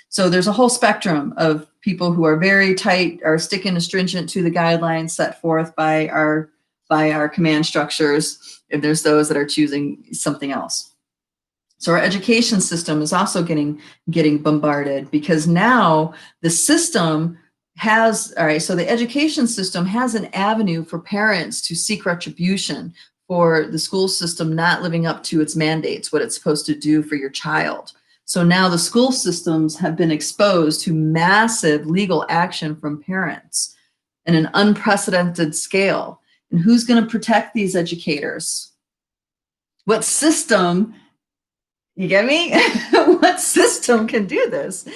So there's a whole spectrum of people who are very tight, are sticking astringent to the guidelines set forth by our command structures. And there's those that are choosing something else. So our education system is also getting bombarded, because now the system so the education system has an avenue for parents to seek retribution for the school system not living up to its mandates, what it's supposed to do for your child. So now the school systems have been exposed to massive legal action from parents in an unprecedented scale. And who's going to protect these educators? What system? You get me? What system can do this?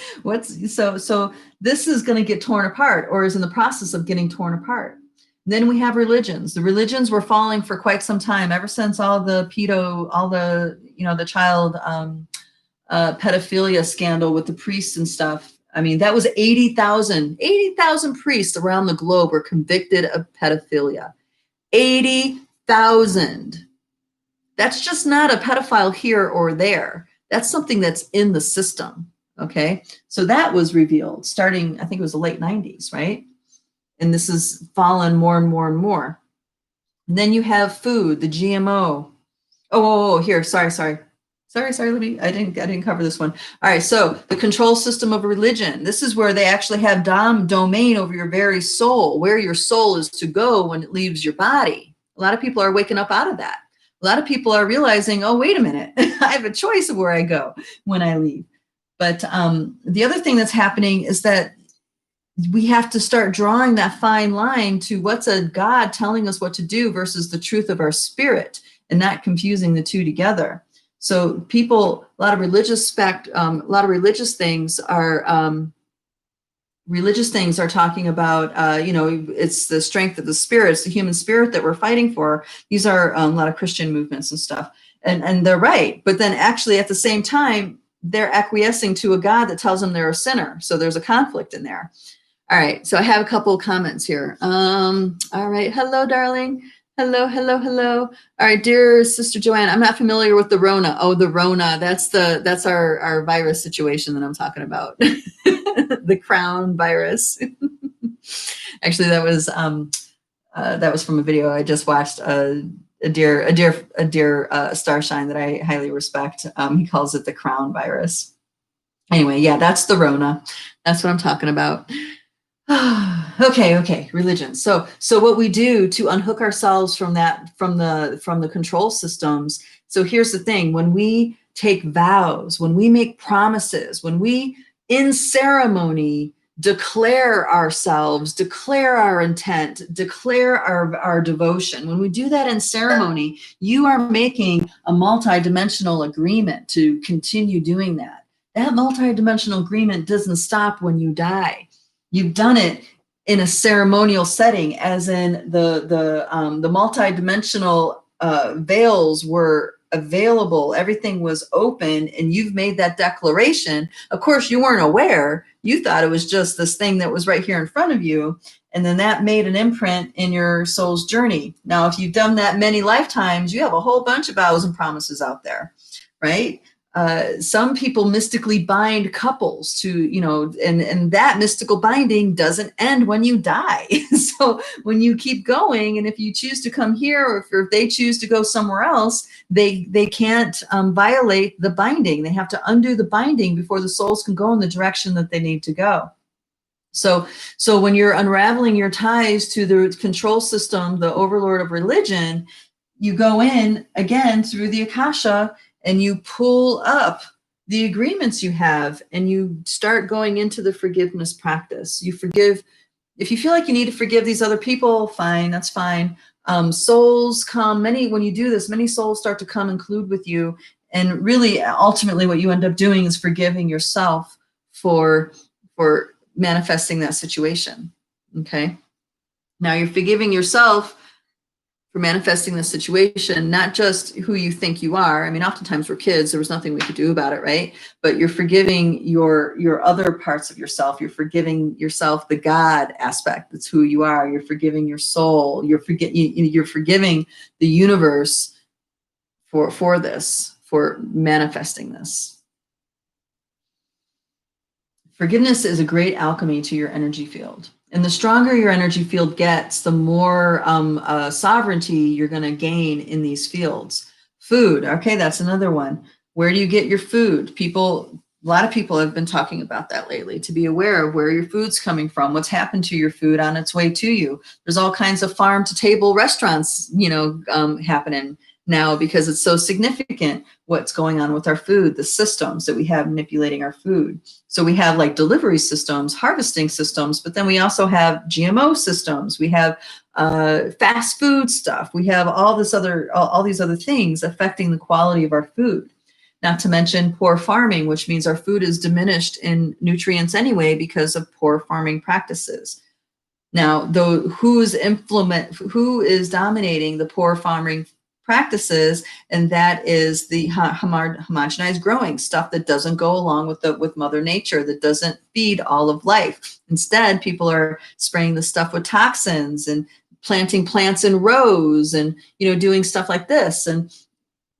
So this is going to get torn apart, or is in the process of getting torn apart. Then we have religions. The religions were falling for quite some time, ever since the child pedophilia scandal with the priests and stuff. I mean, that was 80,000 priests around the globe were convicted of pedophilia. 80,000. That's just not a pedophile here or there. That's something that's in the system. Okay. So that was revealed starting, I think it was the late 90s, right? And this has fallen more and more and more. And then you have food, the GMO. Here, sorry. I didn't cover this one. All right. So the control system of religion. This is where they actually have domain over your very soul, where your soul is to go when it leaves your body. A lot of people are waking up out of that. A lot of people are realizing, oh, wait a minute, I have a choice of where I go when I leave. But the other thing that's happening is that we have to start drawing that fine line to what's a God telling us what to do versus the truth of our spirit, and not confusing the two together. So people, a lot of religious things are religious things are talking about, you know, it's the strength of the spirit, it's the human spirit that we're fighting for. These are a lot of Christian movements and stuff. And they're right. But then actually at the same time, they're acquiescing to a God that tells them they're a sinner. So there's a conflict in there. All right. So I have a couple of comments here. All right. Hello, darling. Hello, hello, hello. All right, dear Sister Joanne, I'm not familiar with the Rona. Oh, the Rona. That's our virus situation that I'm talking about. The crown virus. Actually, that was from a video I just watched. A dear starshine that I highly respect. He calls it the crown virus. Anyway, yeah, that's the Rona. That's what I'm talking about. Okay, religion. So what we do to unhook ourselves from the control systems. So here's the thing: when we take vows, when we make promises, when we in ceremony declare ourselves, declare our intent, declare our devotion. When we do that in ceremony, you are making a multidimensional agreement to continue doing that. That multidimensional agreement doesn't stop when you die. You've done it in a ceremonial setting, as in the multidimensional veils were available, everything was open, and you've made that declaration. Of course, you weren't aware. You thought it was just this thing that was right here in front of you, and then that made an imprint in your soul's journey. Now, if you've done that many lifetimes, you have a whole bunch of vows and promises out there, right? Some people mystically bind couples to, you know, and that mystical binding doesn't end when you die. So when you keep going, and if you choose to come here, or if they choose to go somewhere else, they can't violate the binding. They have to undo the binding before the souls can go in the direction that they need to go. So when you're unraveling your ties to the control system, the overlord of religion, you go in again through the Akasha, and you pull up the agreements you have, and you start going into the forgiveness practice. You forgive. If you feel like you need to forgive these other people, fine, that's fine. Souls come, when you do this, many souls start to come include with you. And really, ultimately, what you end up doing is forgiving yourself for manifesting that situation. Okay. Now you're forgiving yourself for manifesting the situation, not just who you think you are. I mean, oftentimes we're kids, there was nothing we could do about it, right? But you're forgiving your other parts of yourself. You're forgiving yourself, the God aspect, that's who you are. You're forgiving your soul. You're forgiving the universe for this, for manifesting this. Forgiveness is a great alchemy to your energy field. And the stronger your energy field gets, the more sovereignty you're going to gain in these fields. Food, okay, that's another one. Where do you get your food? A lot of people have been talking about that lately, to be aware of where your food's coming from, what's happened to your food on its way to you. There's all kinds of farm-to-table restaurants, happening now, because it's so significant what's going on with our food, the systems that we have manipulating our food. So we have like delivery systems, harvesting systems, but then we also have GMO systems. We have fast food stuff. We have all these other things affecting the quality of our food. Not to mention poor farming, which means our food is diminished in nutrients anyway because of poor farming practices. Now, who is dominating the poor farming practices? And that is the homogenized growing stuff that doesn't go along with Mother Nature, that doesn't feed all of life. Instead, people are spraying the stuff with toxins and planting plants in rows and doing stuff like this. And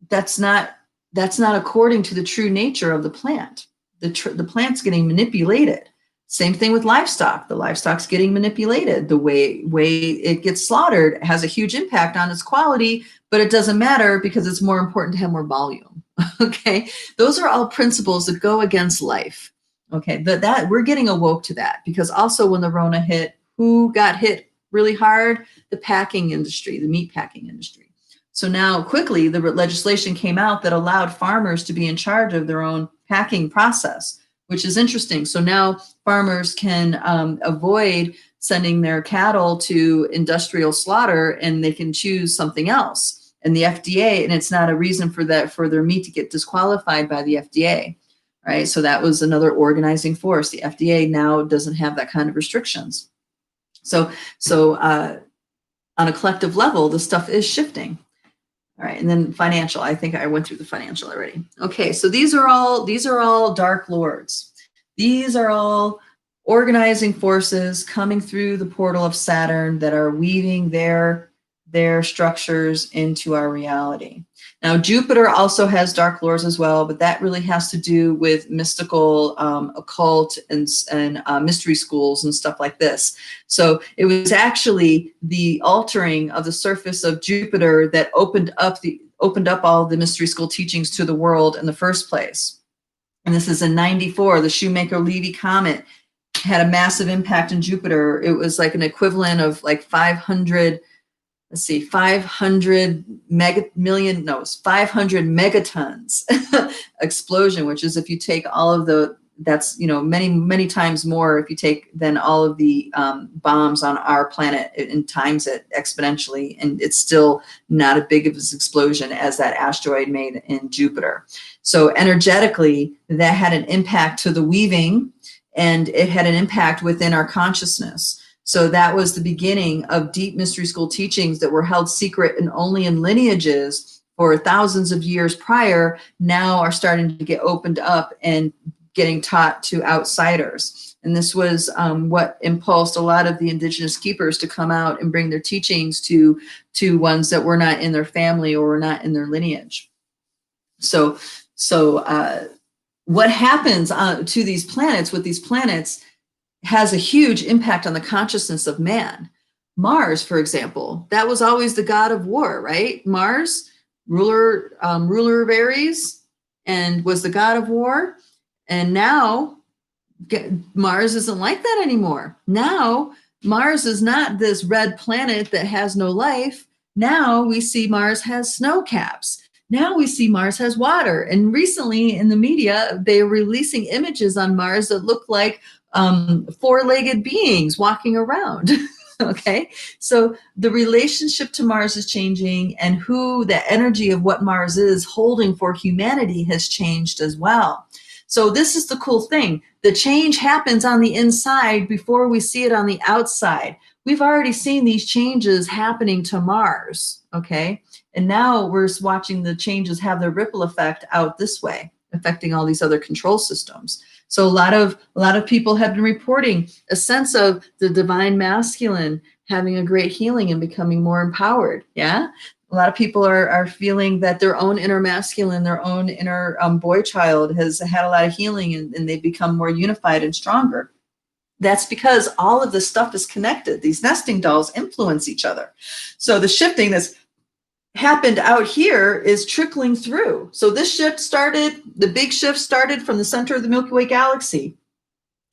that's not according to the true nature of the plant. The plant's getting manipulated. Same thing with livestock. The livestock's getting manipulated. The way it gets slaughtered has a huge impact on its quality, but it doesn't matter because it's more important to have more volume. Okay, those are all principles that go against life. Okay, that we're getting awoke to that, because also when the Rona hit, who got hit really hard? The packing industry, the meat packing industry. So now quickly the legislation came out that allowed farmers to be in charge of their own packing process, which is interesting. So now farmers can avoid sending their cattle to industrial slaughter, and they can choose something else. And the FDA, and it's not a reason for their meat to get disqualified by the FDA. right? So that was another organizing force. The FDA now doesn't have that kind of restrictions. So on a collective level, the stuff is shifting. All right, and then financial. I think I went through the financial already. Okay, so these are all dark lords. These are all organizing forces coming through the portal of Saturn that are weaving their structures into our reality. Now, Jupiter also has dark lords as well, but that really has to do with mystical, occult, and mystery schools and stuff like this. So it was actually the altering of the surface of Jupiter that opened up all the mystery school teachings to the world in the first place. And this is in '94. The Shoemaker-Levy comet had a massive impact in Jupiter. It was like an equivalent of like 500 megatons explosion, which is, if you take all of that's, many times more if you take then all of the bombs on our planet and times it exponentially, and it's still not as big of an explosion as that asteroid made in Jupiter. So energetically, that had an impact to the weaving, and it had an impact within our consciousness. So that was the beginning of deep mystery school teachings that were held secret and only in lineages for thousands of years prior, now are starting to get opened up and getting taught to outsiders. And this was what impulsed a lot of the indigenous keepers to come out and bring their teachings to ones that were not in their family or were not in their lineage. So what happens to these planets with these planets has a huge impact on the consciousness of man. Mars, for example, that was always the god of war, right? Mars, ruler of Aries, and was the god of war. And now Mars isn't like that anymore. Now Mars is not this red planet that has no life. Now we see Mars has snow caps. Now we see Mars has water. And recently in the media, they're releasing images on Mars that look like four-legged beings walking around. Okay, so the relationship to Mars is changing, and the energy of what Mars is holding for humanity has changed as well. So this is the cool thing. The change happens on the inside before we see it on the outside. We've already seen these changes happening to Mars, okay? And now we're watching the changes have their ripple effect out this way, affecting all these other control systems. So a lot of people have been reporting a sense of the divine masculine having a great healing and becoming more empowered. Yeah. A lot of people are feeling that their own inner masculine, their own inner boy child has had a lot of healing, and they've become more unified and stronger. That's because all of this stuff is connected. These nesting dolls influence each other. So the shifting that's happened out here is trickling through. So this the big shift started from the center of the Milky Way galaxy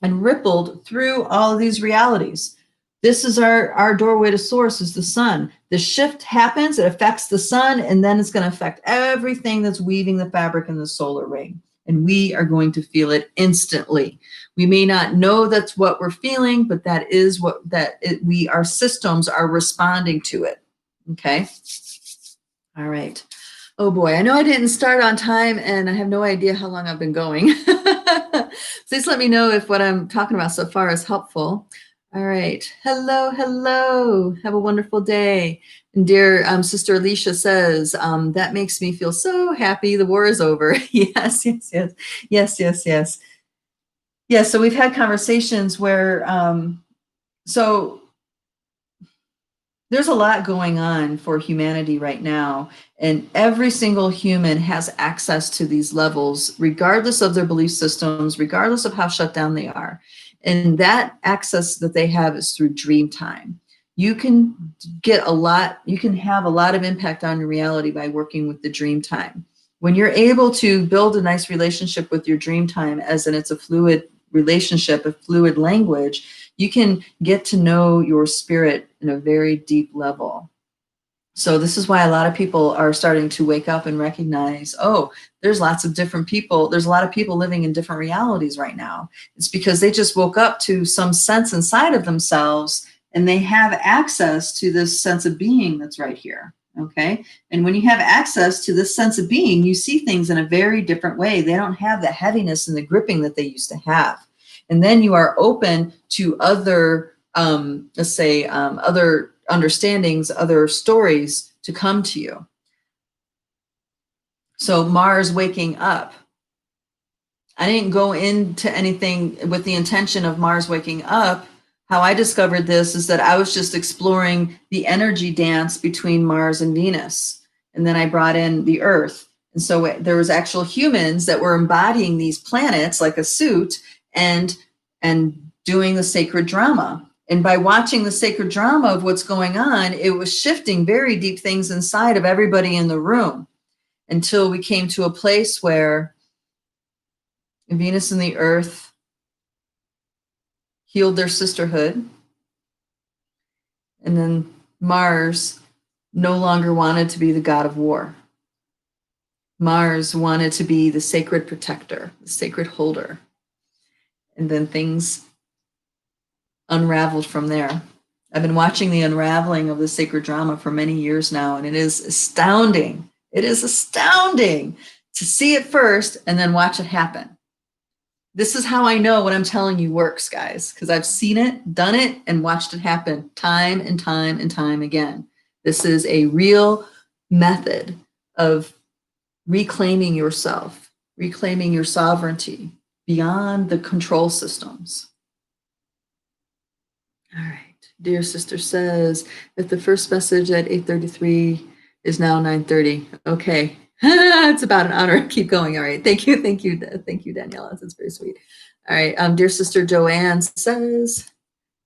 and rippled through all of these realities. This is our doorway to source, is the sun. The shift happens, it affects the sun, and then it's going to affect everything that's weaving the fabric in the solar ring. And we are going to feel it instantly. We may not know that's what we're feeling, but that is our systems are responding to it. Okay. All right. Oh boy, I know I didn't start on time, and I have no idea how long I've been going. Please let me know if what I'm talking about so far is helpful. All right. Hello, hello. Have a wonderful day. And dear Sister Alicia says, that makes me feel so happy the war is over. Yes, yes, yes. Yes, yes, yes. Yeah, so we've had conversations where, so there's a lot going on for humanity right now, and every single human has access to these levels, regardless of their belief systems, regardless of how shut down they are. And that access that they have is through dream time. You can have a lot of impact on your reality by working with the dream time. When you're able to build a nice relationship with your dream time, as in it's a fluid relationship, a fluid language, you can get to know your spirit in a very deep level. So this is why a lot of people are starting to wake up and recognize, oh, there's lots of different people. There's a lot of people living in different realities right now. It's because they just woke up to some sense inside of themselves, and they have access to this sense of being that's right here. Okay. And when you have access to this sense of being, you see things in a very different way. They don't have the heaviness and the gripping that they used to have. And then you are open to other, let's say, other understandings, other stories to come to you. So Mars waking up. I didn't go into anything with the intention of Mars waking up. How I discovered this is that I was just exploring the energy dance between Mars and Venus. And then I brought in the Earth. And so there was actual humans that were embodying these planets like a suit and doing the sacred drama. And by watching the sacred drama of what's going on, it was shifting very deep things inside of everybody in the room until we came to a place where Venus and the Earth healed their sisterhood. And then Mars no longer wanted to be the god of war. Mars wanted to be the sacred protector, the sacred holder. And then things unraveled from there. I've been watching the unraveling of the sacred drama for many years now, and it is astounding. It is astounding to see it first and then watch it happen. This is how I know what I'm telling you works, guys, because I've seen it, done it, and watched it happen time and time and time again. This is a real method of reclaiming yourself, reclaiming your sovereignty beyond the control systems. All right. Dear sister says that the first message at 8:33 is now 9:30. Okay. It's about an honor. Keep going. All right. Thank you, Daniela. That's very sweet. All right. Dear sister Joanne says,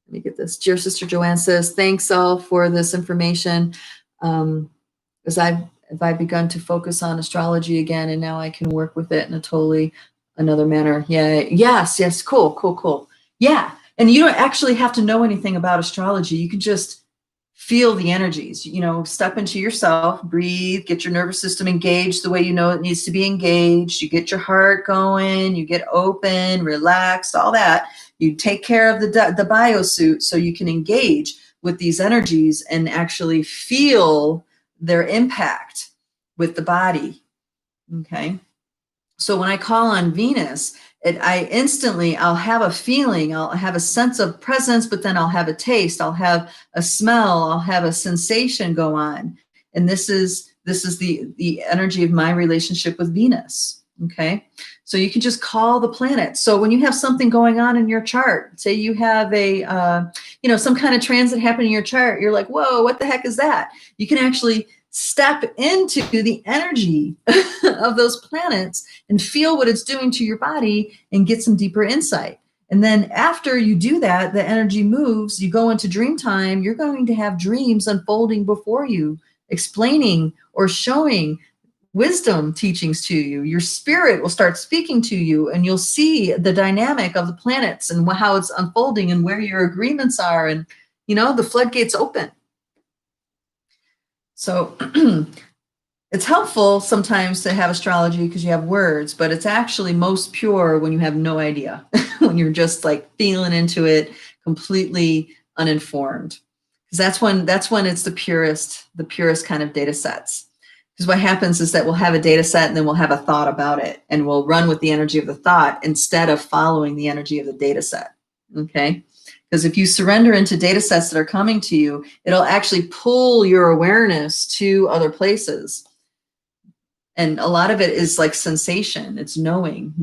let me get this. Dear sister Joanne says, thanks all for this information. As I've begun to focus on astrology again, and now I can work with it in a totally another manner. Yeah. Yes. Cool. Yeah. And you don't actually have to know anything about astrology. You can just feel the energies, step into yourself, breathe, get your nervous system engaged the way you know it needs to be engaged. You get your heart going, you get open, relaxed, all that. You take care of the biosuit so you can engage with these energies and actually feel their impact with the body. Okay. So when I call on Venus, I'll have a feeling, I'll have a sense of presence, but then I'll have a taste, I'll have a smell, I'll have a sensation go on. And this is the energy of my relationship with Venus. Okay. So you can just call the planet. So when you have something going on in your chart, say you have some kind of transit happen in your chart, you're like, whoa, what the heck is that? You can actually step into the energy of those planets and feel what it's doing to your body and get some deeper insight. And then after you do that, the energy moves, you go into dream time, you're going to have dreams unfolding before you, explaining or showing wisdom teachings to you. Your spirit will start speaking to you, and you'll see the dynamic of the planets and how it's unfolding and where your agreements are. And, the floodgates open. So it's helpful sometimes to have astrology because you have words, but it's actually most pure when you have no idea, when you're just like feeling into it, completely uninformed. Because that's when it's the purest kind of data sets. Because what happens is that we'll have a data set and then we'll have a thought about it, and we'll run with the energy of the thought instead of following the energy of the data set. Okay. Because if you surrender into data sets that are coming to you, it'll actually pull your awareness to other places. And a lot of it is like sensation. It's knowing.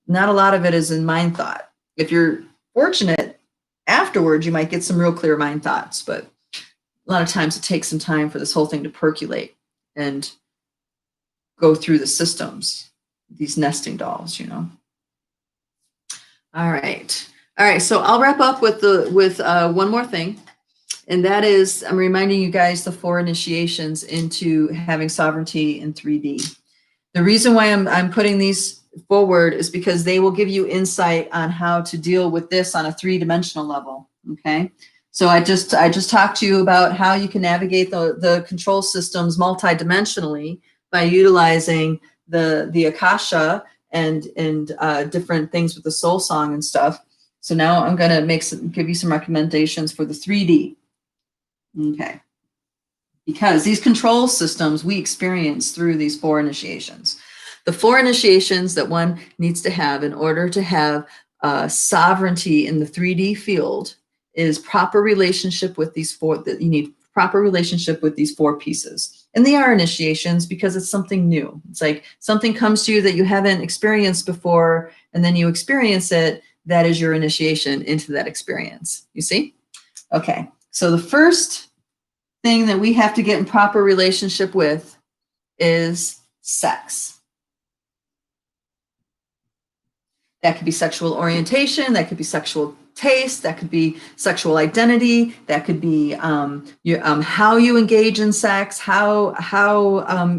Not a lot of it is in mind thought. If you're fortunate, afterwards, you might get some real clear mind thoughts. But a lot of times it takes some time for this whole thing to percolate and go through the systems, these nesting dolls, All right, so I'll wrap up with one more thing, and that is I'm reminding you guys the 4 initiations into having sovereignty in 3D. The reason why I'm putting these forward is because they will give you insight on how to deal with this on a 3-dimensional level. Okay, so I just talked to you about how you can navigate the control systems multidimensionally by utilizing the Akasha and different things with the soul song and stuff. So now I'm going to give you some recommendations for the 3D. Okay. because these control systems we experience through these 4 initiations. The 4 initiations that one needs to have in order to have sovereignty in the 3D field is proper relationship with these 4, that you need proper relationship with these 4 pieces. And they are initiations because it's something new. It's like something comes to you that you haven't experienced before, and then you experience it. That is your initiation into that experience. You see? Okay. So the first thing that we have to get in proper relationship with is sex. That could be sexual orientation, that could be sexual taste, that could be sexual identity, that could be how you engage in sex, how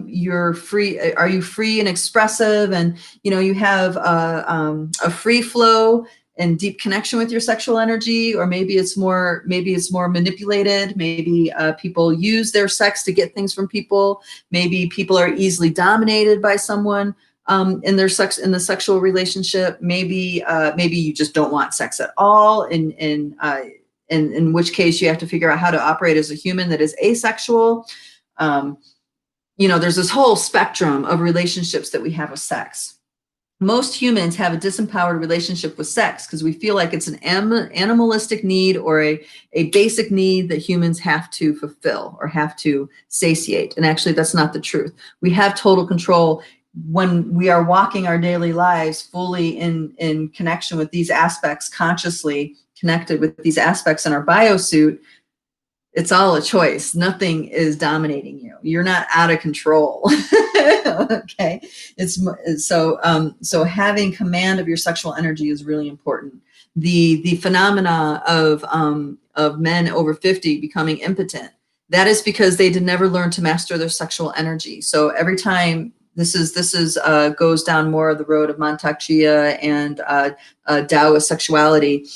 you're free, are you free and expressive, and you have a free flow and deep connection with your sexual energy, or maybe it's more manipulated. Maybe people use their sex to get things from people. Maybe people are easily dominated by someone in the sexual relationship. Maybe you just don't want sex at all, in which case you have to figure out how to operate as a human that is asexual. There's this whole spectrum of relationships that we have with sex. Most humans have a disempowered relationship with sex because we feel like it's an animalistic need or a basic need that humans have to fulfill or have to satiate. And actually, that's not the truth. We have total control when we are walking our daily lives fully in connection with these aspects, consciously connected with these aspects in our biosuit. It's all a choice. Nothing is dominating you. You're not out of control. Okay. So having command of your sexual energy is really important. The phenomena of men over 50 becoming impotent, that is because they never learn to master their sexual energy. So every time this goes down more of the road of Mantak Chia and Taoist sexuality.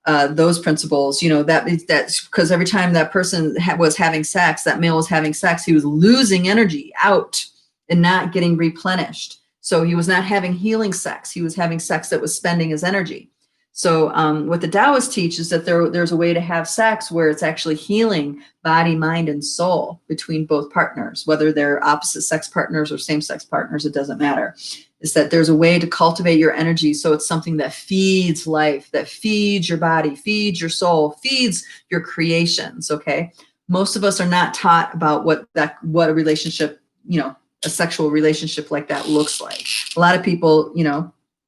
Those principles, that's because every time that person was having sex, that male was having sex, he was losing energy out and not getting replenished. So he was not having healing sex. He was having sex that was spending his energy. So what the Taoists teach is that there's a way to have sex where it's actually healing body, mind, and soul between both partners, whether they're opposite sex partners or same sex partners, it doesn't matter. Is that there's a way to cultivate your energy so it's something that feeds life, that feeds your body, feeds your soul, feeds your creations, okay? Most of us are not taught about what a relationship, a sexual relationship like that looks like. A lot of people,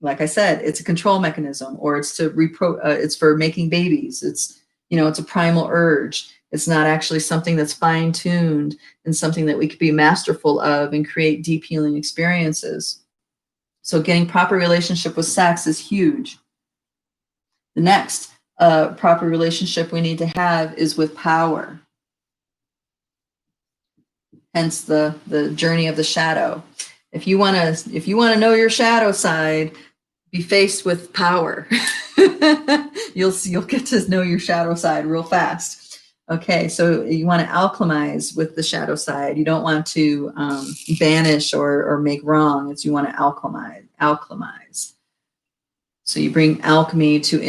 like I said, it's a control mechanism, or it's it's for making babies. It's a primal urge. It's not actually something that's fine-tuned and something that we could be masterful of and create deep healing experiences. So getting proper relationship with sex is huge. The next proper relationship we need to have is with power. Hence the journey of the shadow. If you want to know your shadow side, be faced with power. You'll get to know your shadow side real fast. Okay, so you want to alchemize with the shadow side. You don't want to banish or make wrong. You want to alchemize. So you bring alchemy to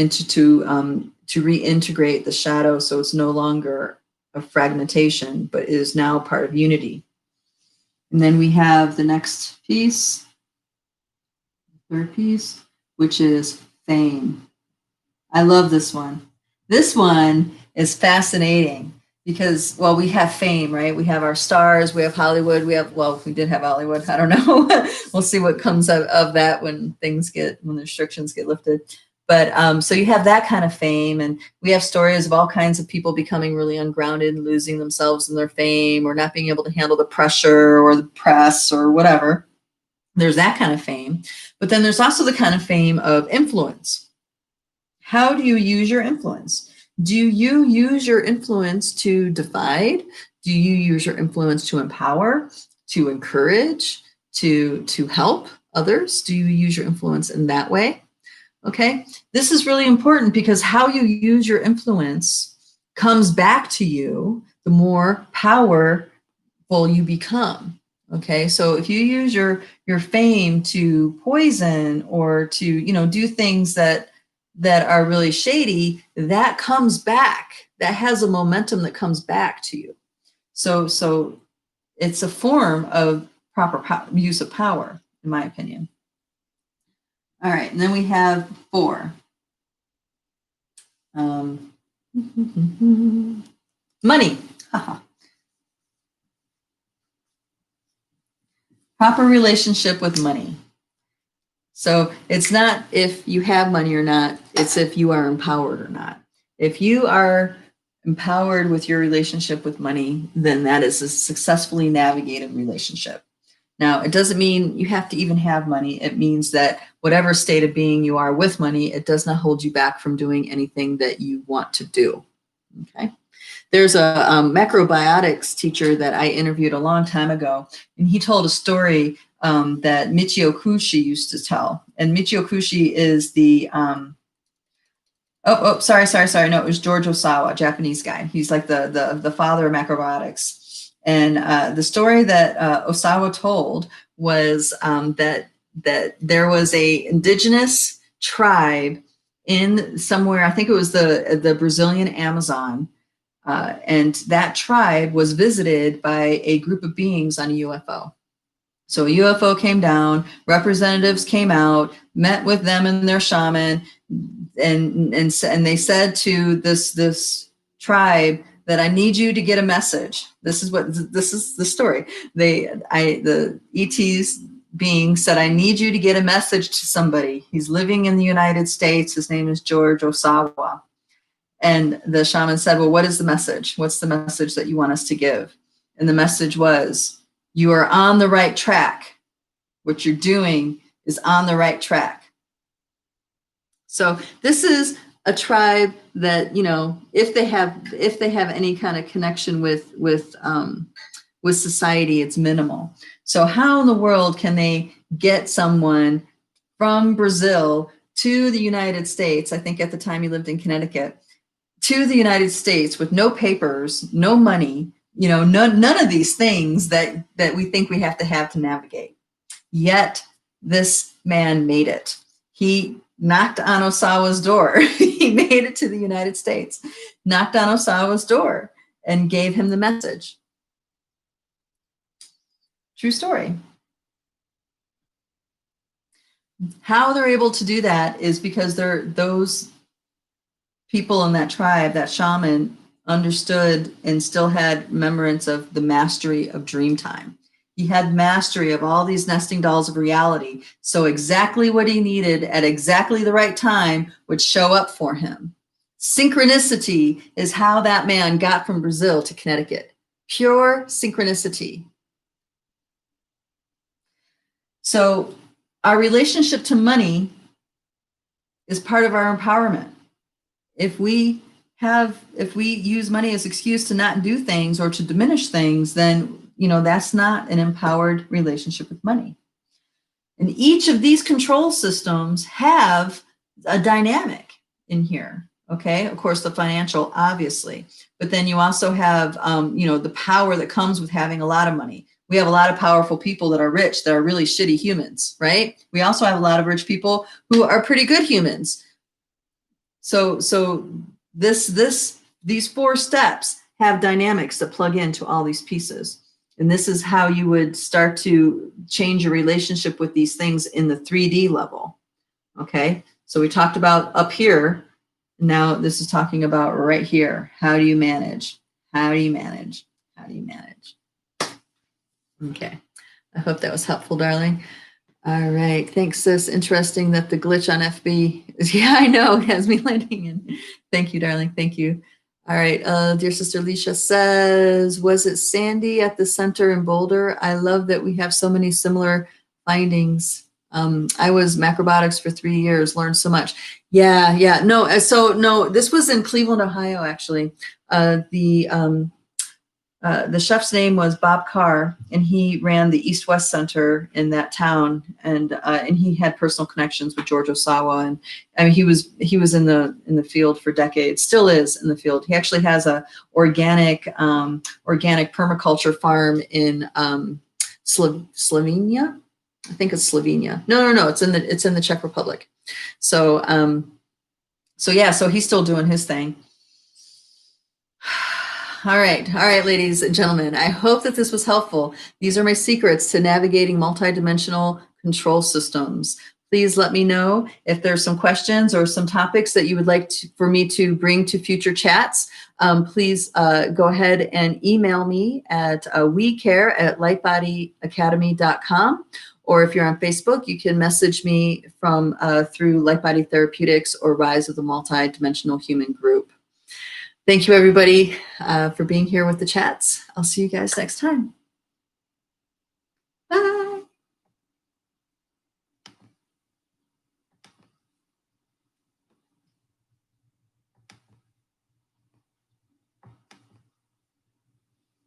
reintegrate the shadow, so it's no longer a fragmentation, but is now part of unity. And then we have the next piece, third piece, which is fame. I love this one. This one is fascinating because, well, we have fame, right? We have our stars, we have Hollywood, we did have Hollywood, I don't know. We'll see what comes of that when the restrictions get lifted. But so you have that kind of fame, and we have stories of all kinds of people becoming really ungrounded and losing themselves in their fame, or not being able to handle the pressure or the press or whatever. There's that kind of fame. But then there's also the kind of fame of influence. How do you use your influence? Do you use your influence to divide? Do you use your influence to empower, to encourage, to help others? Do you use your influence in that way? Okay, this is really important because how you use your influence comes back to you the more powerful you become. Okay, so if you use your fame to poison or to do things that are really shady, that comes back. That has a momentum that comes back to you. So it's a form of proper use of power, in my opinion. All right, and then we have 4. Money. Proper relationship with money. So it's not if you have money or not, it's if you are empowered or not. If you are empowered with your relationship with money, then that is a successfully navigated relationship. Now, it doesn't mean you have to even have money. It means that whatever state of being you are with money, it does not hold you back from doing anything that you want to do. Okay. There's a macrobiotics teacher that I interviewed a long time ago, and he told a story that Michio Kushi used to tell. And Michio Kushi is the, sorry. No, it was George Osawa, Japanese guy. He's like the father of macrobiotics. And the story that Osawa told was that there was a indigenous tribe in somewhere, I think it was the Brazilian Amazon, and that tribe was visited by a group of beings on a UFO. So a UFO came down, representatives came out, met with them and their shaman, and they said to this tribe that I need you to get a message. This is the story. The ET's being said, I need you to get a message to somebody. He's living in the United States. His name is George Osawa. And the shaman said, well, what is the message? What's the message that you want us to give? And the message was, you are on the right track. What you're doing is on the right track. So this is a tribe that, you know, if they have any kind of connection with society, it's minimal. So how in the world can they get someone from Brazil to the United States? I think at the time he lived in Connecticut, to the United States with no papers, no money, you know, none of these things that we think we have to navigate. Yet this man made it. He knocked on Osawa's door. He made it to the United States, knocked on Osawa's door and gave him the message. True story. How they're able to do that is because those people in that tribe, that shaman, understood and still had remembrance of the mastery of dream time. He had mastery of all these nesting dolls of reality. So exactly what he needed at exactly the right time would show up for him. Synchronicity is how that man got from Brazil to Connecticut. Pure synchronicity. So our relationship to money is part of our empowerment. If we use money as an excuse to not do things or to diminish things, then, you know, that's not an empowered relationship with money. And each of these control systems have a dynamic in here. Okay, of course, the financial, obviously, but then you also have, you know, the power that comes with having a lot of money. We have a lot of powerful people that are rich, that are really shitty humans, right? We also have a lot of rich people who are pretty good humans. So these 4 steps have dynamics that plug into all these pieces. And this is how you would start to change your relationship with these things in the 3D level. Okay, so we talked about up here. Now this is talking about right here. How do you manage? How do you manage? How do you manage? Okay, I hope that was helpful, darling. All right, thanks, sis. Interesting that the glitch on FB is, yeah, I know, has me landing in. Thank you, darling, thank you. All right, dear sister Leisha says, was it Sandy at the center in Boulder? I love that we have so many similar findings. I was macrobiotics for 3 years, learned so much. Yeah, no, so no, this was in Cleveland, Ohio, actually. The chef's name was Bob Carr, and he ran the East-West Center in that town, and he had personal connections with George Osawa, and I mean he was in the field for decades, still is in the field. He actually has a organic permaculture farm in Slovenia. I think it's Slovenia. No, it's in the Czech Republic. So yeah, so he's still doing his thing. All right, ladies and gentlemen. I hope that this was helpful. These are my secrets to navigating multidimensional control systems. Please let me know if there's some questions or some topics that you would like for me to bring to future chats. Please go ahead and email me at wecare@lightbodyacademy.com. Or if you're on Facebook, you can message me from through Lightbody Therapeutics or Rise of the Multidimensional Human group. Thank you, everybody, for being here with the chats. I'll see you guys next time.